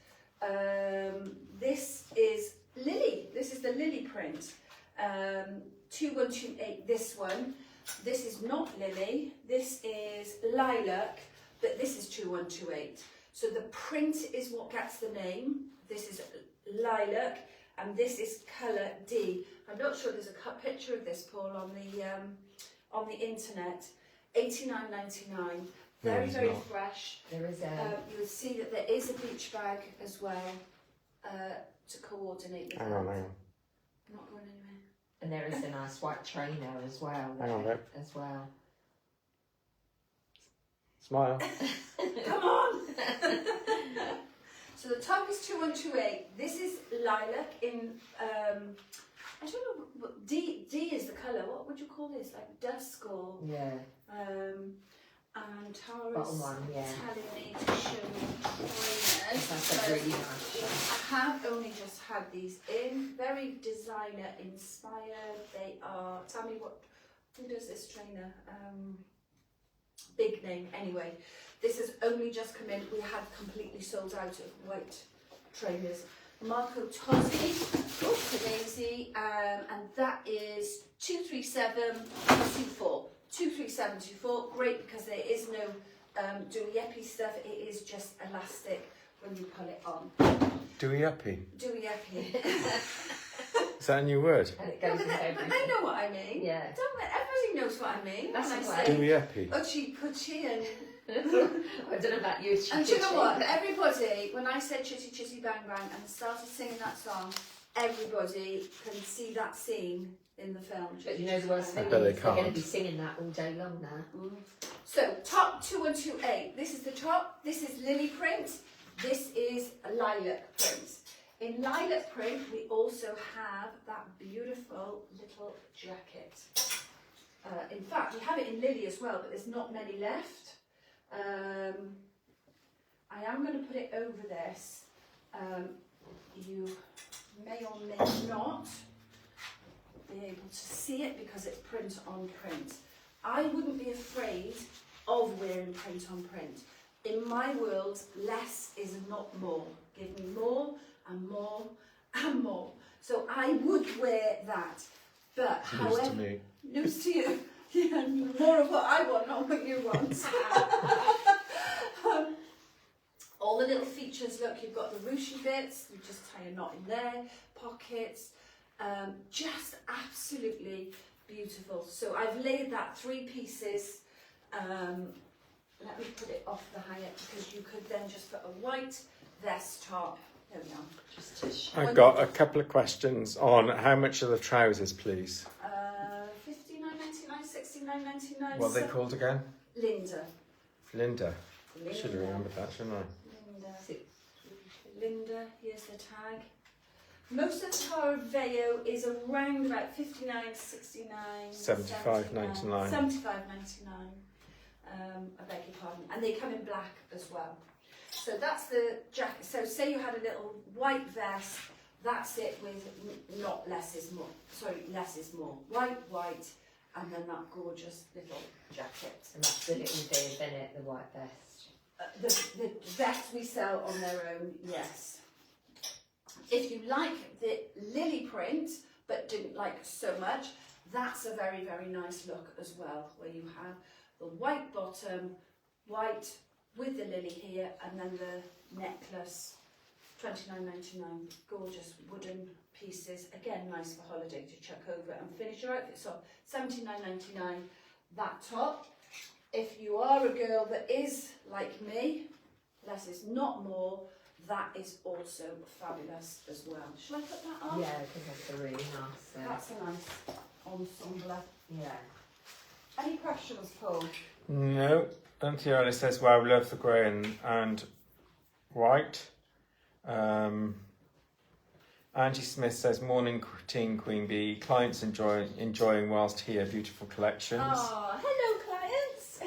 This is Lily. This is the Lily print. 2128, this one. This is not Lily. This is Lilac, but this is 2128. So the print is what gets the name. This is Lilac, and this is colour D. I'm not sure there's a picture of this, Paul, on the internet. £89.99. Very, very fresh. There is a... you would see that there is a beach bag as well to coordinate with Hang on. I'm not going anywhere. And there is a nice white trainer as well. Hang on, babe. As well. Smile. Come on! So the top is 2128. This is Lilac in, I don't know, what, D is the colour. What would you call this? Like dusk or... Yeah. And Tara's Bottom one, yeah. telling me to show me trainers. That's a really nice one. I have only just had these in. Very designer inspired. They are, tell me who does this trainer? Big name anyway. This has only just come in. We had completely sold out of white trainers. Marco Tozzi, Daisy, and that is 23724. 23724, great because there is no dewy epi stuff, it is just elastic when you pull it on. Dewy uppy. Dewy epi. Is that a new word? And it goes But with everything. they know what I mean. Yeah. Everybody knows what I mean. That's when I right. say Dewy uppy. uchi puchi and... I don't know about you. And do you know what? Everybody, when I said chitty chitty bang bang and started singing that song, everybody can see that scene in the film. But you know the worst thing I bet they is they're going to can't. be singing that all day long now. So top 2128. This is the top. This is Lily print. This is a lilac print. In lilac print, we also have that beautiful little jacket. In fact, we have it in Lily as well, but there's not many left. I am going to put it over this. You may or may not be able to see it because it's print on print. I wouldn't be afraid of wearing print on print. In my world, less is not more. Give me more and more and more. So I would wear that. But News to me. News to you. Yeah, more of what I want, not what you want. All the little features, look, you've got the ruchy bits, you just tie a knot in there, pockets, just absolutely beautiful. So I've laid that 3 pieces. Let me put it off the hanger because you could then just put a white vest top. There we are. Just to show. I've got a couple of questions on how much are the trousers, please? $59.99, $69.99. What are they called again? Linda. Linda. Should have remembered that, shouldn't I? Linda, here's the tag. Most of the Tara Vao is around about $59.69, $75.99. $75.99. I beg your pardon. And they come in black as well. So that's the jacket. So say you had a little white vest, that's it with not less is more. Sorry, less is more. White, white, and then that gorgeous little jacket. And that's the little bit in it, the white vest. The vests we sell on their own, yes. If you like the Lily print, but didn't like so much, that's a very, very nice look as well, where you have the white bottom, white with the lily here, and then the necklace, $29.99, gorgeous wooden pieces, again nice for holiday to chuck over and finish your outfits off. $79.99, that top. If you are a girl that is like me, less is not more, that is also fabulous as well. Shall I put that on? Yeah, because that's a really nice... That's a nice ensemble. yeah. Any questions, Paul? No. Auntie Ola says, wow, love the grey and white. Angie Smith says, morning Teen Queen Bee. Clients enjoying whilst here. Beautiful collections. Oh, hello clients.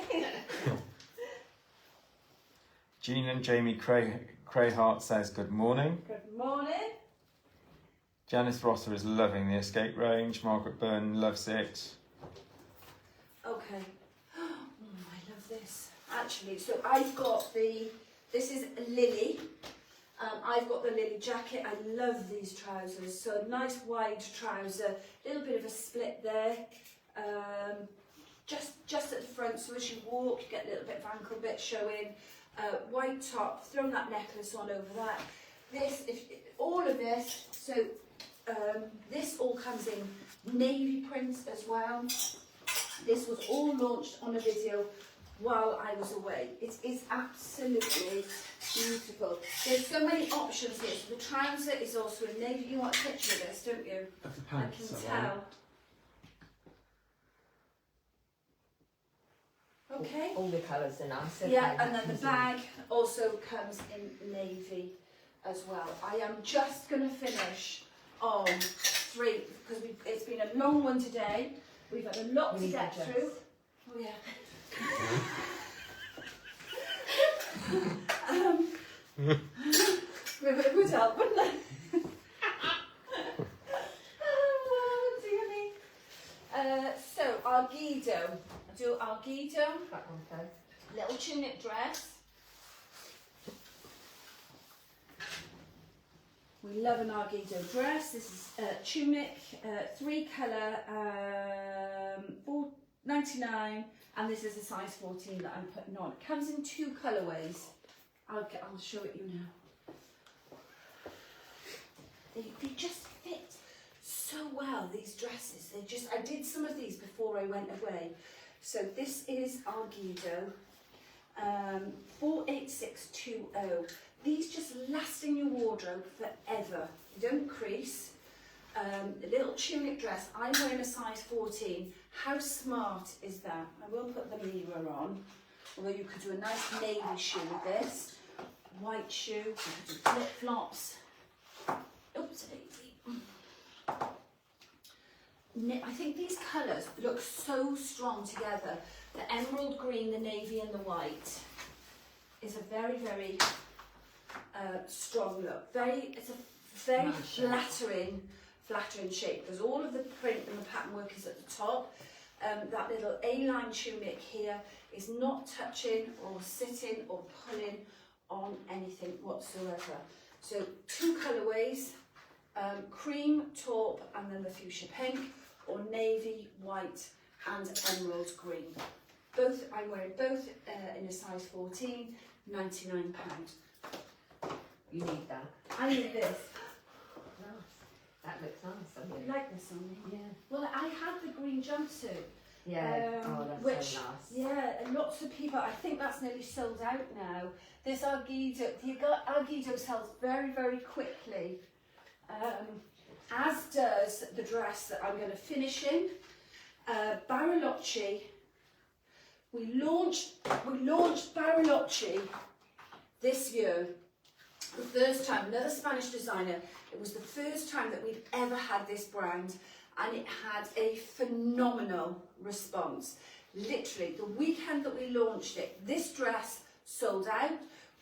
Jean and Jamie Crayhart says, good morning. Good morning. Janice Rosser is loving the escape range. Margaret Byrne loves it. Okay. Oh, I love this. Actually, so I've got this is Lily. I've got the Lily jacket. I love these trousers. So a nice wide trouser, a little bit of a split there. Just at the front, so as you walk, you get a little bit of ankle bit showing. White top, throw that necklace on over that. All of this, so this all comes in navy prints as well. This was all launched on a video while I was away. It is absolutely beautiful. There's so many options here. So the trouser is also in navy. You want a picture of this, don't you? Of the I pants, can tell. Okay. All the colours are nice. Yeah, and then the bag also comes in navy as well. I am just going to finish on 3 because it's been a long one today. We've had a lot to get through. Oh yeah. It would help, wouldn't it? Oh, dear me. So Argiddo. I do Argiddo. That one first. Little tunic dress. We love an Argiddo dress. This is tunic, 3 colour, $4.99, and this is a size 14 that I'm putting on. It comes in 2 colourways. I'll show it you now. They just fit so well, these dresses. I did some of these before I went away. So this is Argiddo, 48620. These just last in your wardrobe forever. They don't crease. A little tunic dress. I'm wearing a size 14. How smart is that? I will put the mirror on. Although you could do a nice navy shoe with this. White shoe. You could do flip flops. Oops, I think these colours look so strong together. The emerald green, the navy and the white is a very, very strong look. It's a very nice flattering shape because all of the print and the pattern work is at the top. That little A-line tunic here is not touching or sitting or pulling on anything whatsoever. So 2 colourways, cream, taupe and then the fuchsia pink, or navy, white and emerald green. I'm wearing both in a size 14, £99. You need that. I need this. Nice. That looks nice, doesn't it? You like this on me? Yeah. Well, I had the green jumpsuit. Yeah. That's which, so nice. Yeah, and lots of people, I think that's nearly sold out now. This Argiddo, Argiddo sells very, very quickly. As does the dress that I'm going to finish in. Bariloche. We launched Bariloche this year. The first time, another Spanish designer. It was the first time that we'd ever had this brand, and it had a phenomenal response. Literally, the weekend that we launched it, this dress sold out.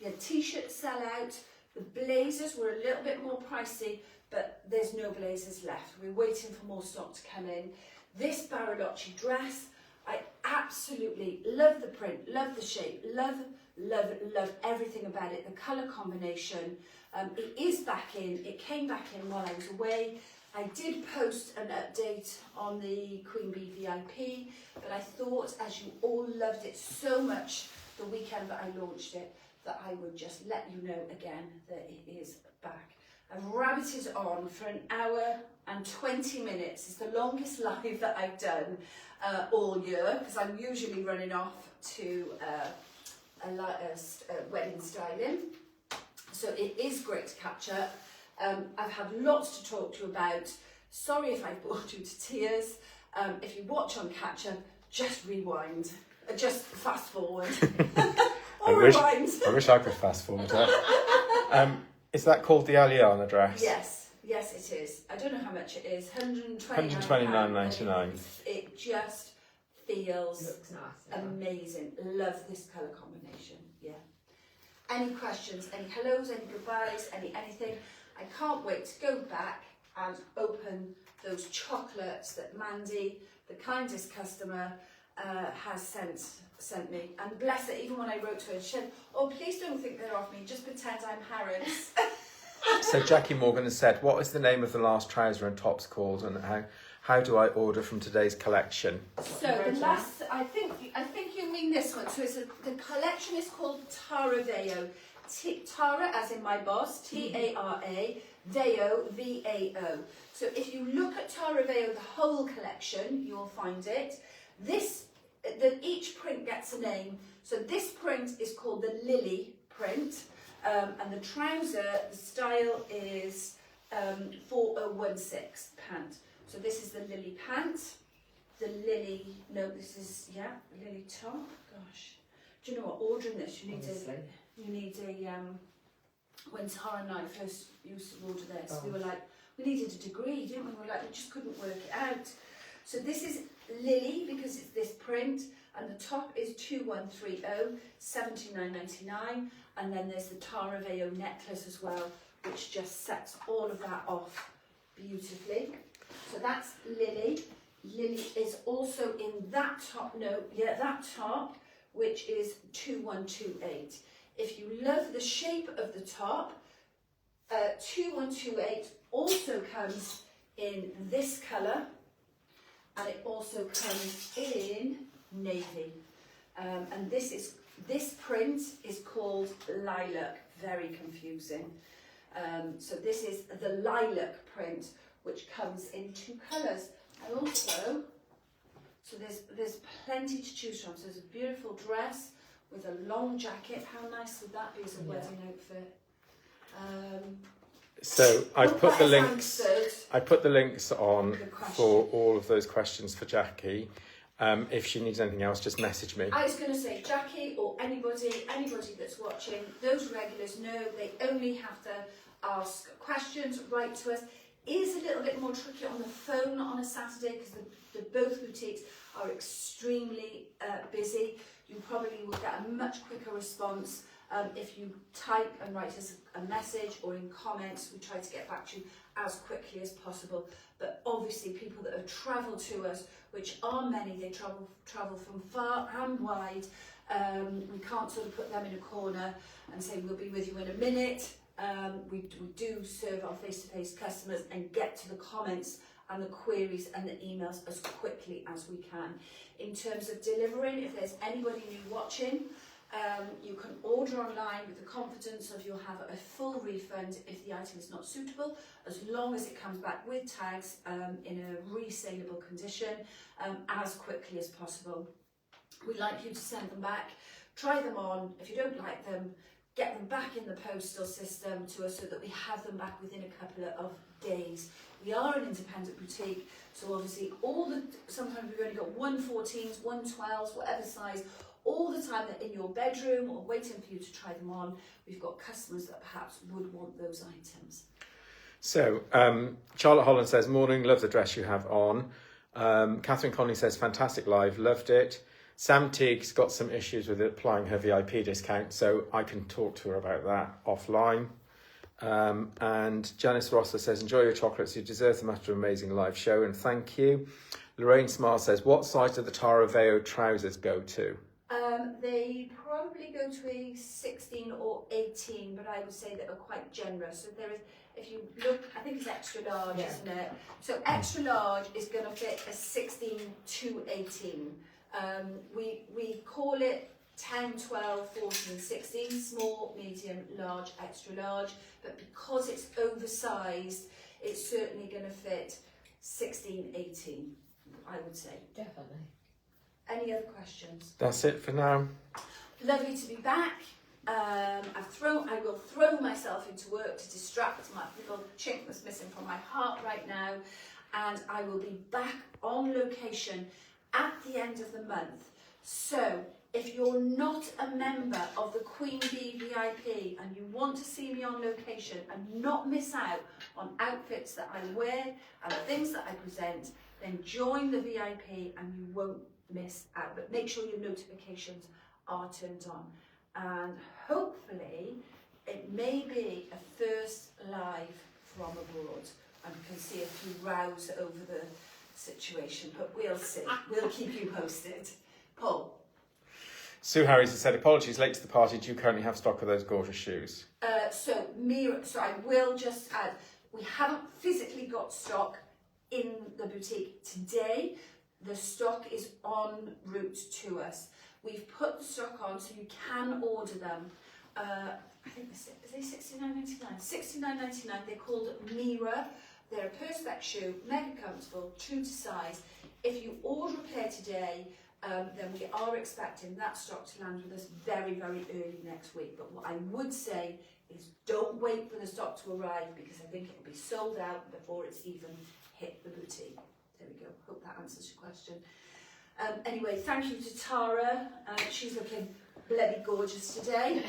We had t-shirts sell out. The blazers were a little bit more pricey, but there's no blazers left. We're waiting for more stock to come in. This Bariloche dress, I absolutely love the print, love the shape, love everything about it. The colour combination, it is back in. It came back in while I was away. I did post an update on the Queen Bee VIP, but I thought as you all loved it so much the weekend that I launched it, that I would just let you know again that it is back. I've rabbited on for 1 hour and 20 minutes. It's the longest live that I've done all year, because I'm usually running off to a wedding styling. So it is great to catch up. I've had lots to talk to you about. Sorry if I bored you to tears. If you watch on catch up, just rewind. Just fast forward. Or rewind. I wish I could fast forward that. Is that called the Aliana dress? Yes, it is. I don't know how much it is. £129.99. It just feels Looks nice. amazing. Love this colour combination. Yeah. Any questions? Any hellos? Any goodbyes? Anything? I can't wait to go back and open those chocolates that Mandy, the kindest customer, has sent sent me. And bless her, even when I wrote to her, she said, oh, please don't think they're off me, just pretend I'm Harrods. So Jackie Morgan has said, what is the name of the last trouser and tops called, and how do I order from today's collection? So the last, I think you mean this one. So the collection is called Tara Vao. Tara, as in my boss, T-A-R-A, Vao, V-A-O. So if you look at Tara Vao, the whole collection, you'll find it. Each print gets a name. So this print is called the Lily print. And the trouser, the style is 4016 pant. So this is the Lily pant, the Lily, no, this is, yeah, Lily top. Gosh, do you know what, ordering this, you need when Tara and I first used to order this, we were like, we needed a degree, didn't we? We were like, we just couldn't work it out. So this is Lily, because it's this print, and the top is 2130, $79.99, and then there's the Tara Vao necklace as well, which just sets all of that off beautifully. So that's Lily. Lily is also in that top, that top, which is 2128. If you love the shape of the top, 2128 also comes in this colour, and it also comes in navy. And this print is called lilac, very confusing. So this is the lilac print, which comes in 2 colours. I also, so there's plenty to choose from. So there's a beautiful dress with a long jacket. How nice would that be as a wedding outfit? So I put the links. Answered. I put the links on for all of those questions for Jackie. If she needs anything else, just message me. I was going to say, Jackie or anybody that's watching, those regulars know they only have to ask questions, write to us. It is a little bit more tricky on the phone on a Saturday because both boutiques are extremely busy. You probably will get a much quicker response if you type and write us a message or in comments. We try to get back to you as quickly as possible. But obviously people that have travelled to us, which are many, they travel from far and wide. We can't sort of put them in a corner and say we'll be with you in a minute. We do serve our face-to-face customers and get to the comments and the queries and the emails as quickly as we can. In terms of delivering, if there's anybody new watching, you can order online with the confidence of you'll have a full refund if the item is not suitable, as long as it comes back with tags in a resaleable condition as quickly as possible. We'd like you to send them back, try them on. If you don't like them, get them back in the postal system to us so that we have them back within a couple of days. We are an independent boutique, so obviously sometimes we've only got 114s, 112s, whatever size, all the time they're in your bedroom or waiting for you to try them on. We've got customers that perhaps would want those items. So Charlotte Holland says, morning, love the dress you have on. Catherine Conley says, fantastic live, loved it. Sam Teague's got some issues with applying her VIP discount, so I can talk to her about that offline. And Janice Rosser says, enjoy your chocolates, you deserve them after an amazing live show, and thank you. Lorraine Smart says, what size do the Tara Vao trousers go to? They probably go to a 16 or 18, but I would say that are quite generous. So there is, if you look, I think it's extra large, isn't it? So extra large is going to fit a 16 to 18. We call it 10, 12, 14, 16, small, medium, large, extra large, but because it's oversized, it's certainly going to fit 16, 18, I would say. Definitely. Any other questions? That's it for now. Lovely to be back. I will throw myself into work to distract my little chink that's missing from my heart right now, and I will be back on location at the end of the month. So if you're not a member of the Queen Bee VIP and you want to see me on location and not miss out on outfits that I wear and things that I present, then join the VIP and you won't miss out. But make sure your notifications are turned on. And hopefully it may be a first live from abroad and we can see a few rows over the situation, but we'll see. We'll keep you posted. Paul. Sue Harris has said, apologies, late to the party. Do you currently have stock of those gorgeous shoes? So I will just add, we haven't physically got stock in the boutique today. The stock is en route to us. We've put the stock on so you can order them. I think they're $69.99. $69.99. They're called Mira. They're a perspex shoe, mega comfortable, true to size. If you order a pair today, then we are expecting that stock to land with us very, very early next week. But what I would say is don't wait for the stock to arrive, because I think it will be sold out before it's even hit the boutique. There we go. Hope that answers your question. Anyway, thank you to Tara. She's looking bloody gorgeous today.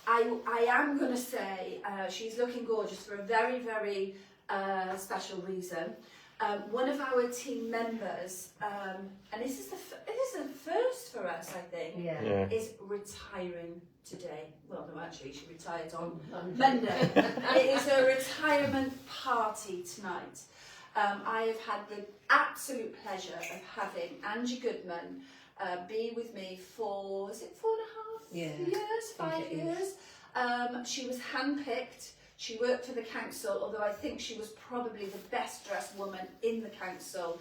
I am going to say she's looking gorgeous for a very, very special reason. One of our team members, and this is a first for us, I think, is retiring today. Well, no, actually, she retired on Monday. It is a retirement party tonight. I have had the absolute pleasure of having Angie Goodman be with me for, is it 4.5 years, 5 years? She was handpicked. She worked for the council, although I think she was probably the best dressed woman in the council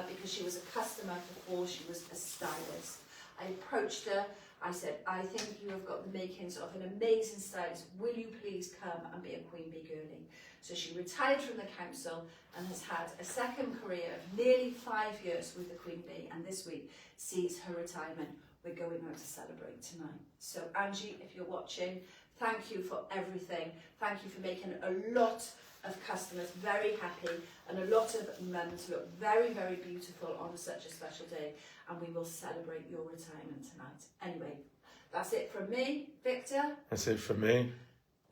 because she was a customer before she was a stylist. I approached her. I said, I think you have got the makings of an amazing stylist. Will you please come and be a Queen Bee girlie? So she retired from the council and has had a second career of nearly 5 years with the Queen Bee, and this week sees her retirement. We're going out to celebrate tonight. So Angie, if you're watching, thank you for everything. Thank you for making a lot of customers very happy and a lot of mums look very, very beautiful on such a special day. And we will celebrate your retirement tonight. Anyway, that's it from me. Victor? That's it from me.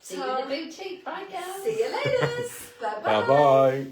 See you in the boutique. Bye, girls. See you later. Bye-bye. Bye-bye.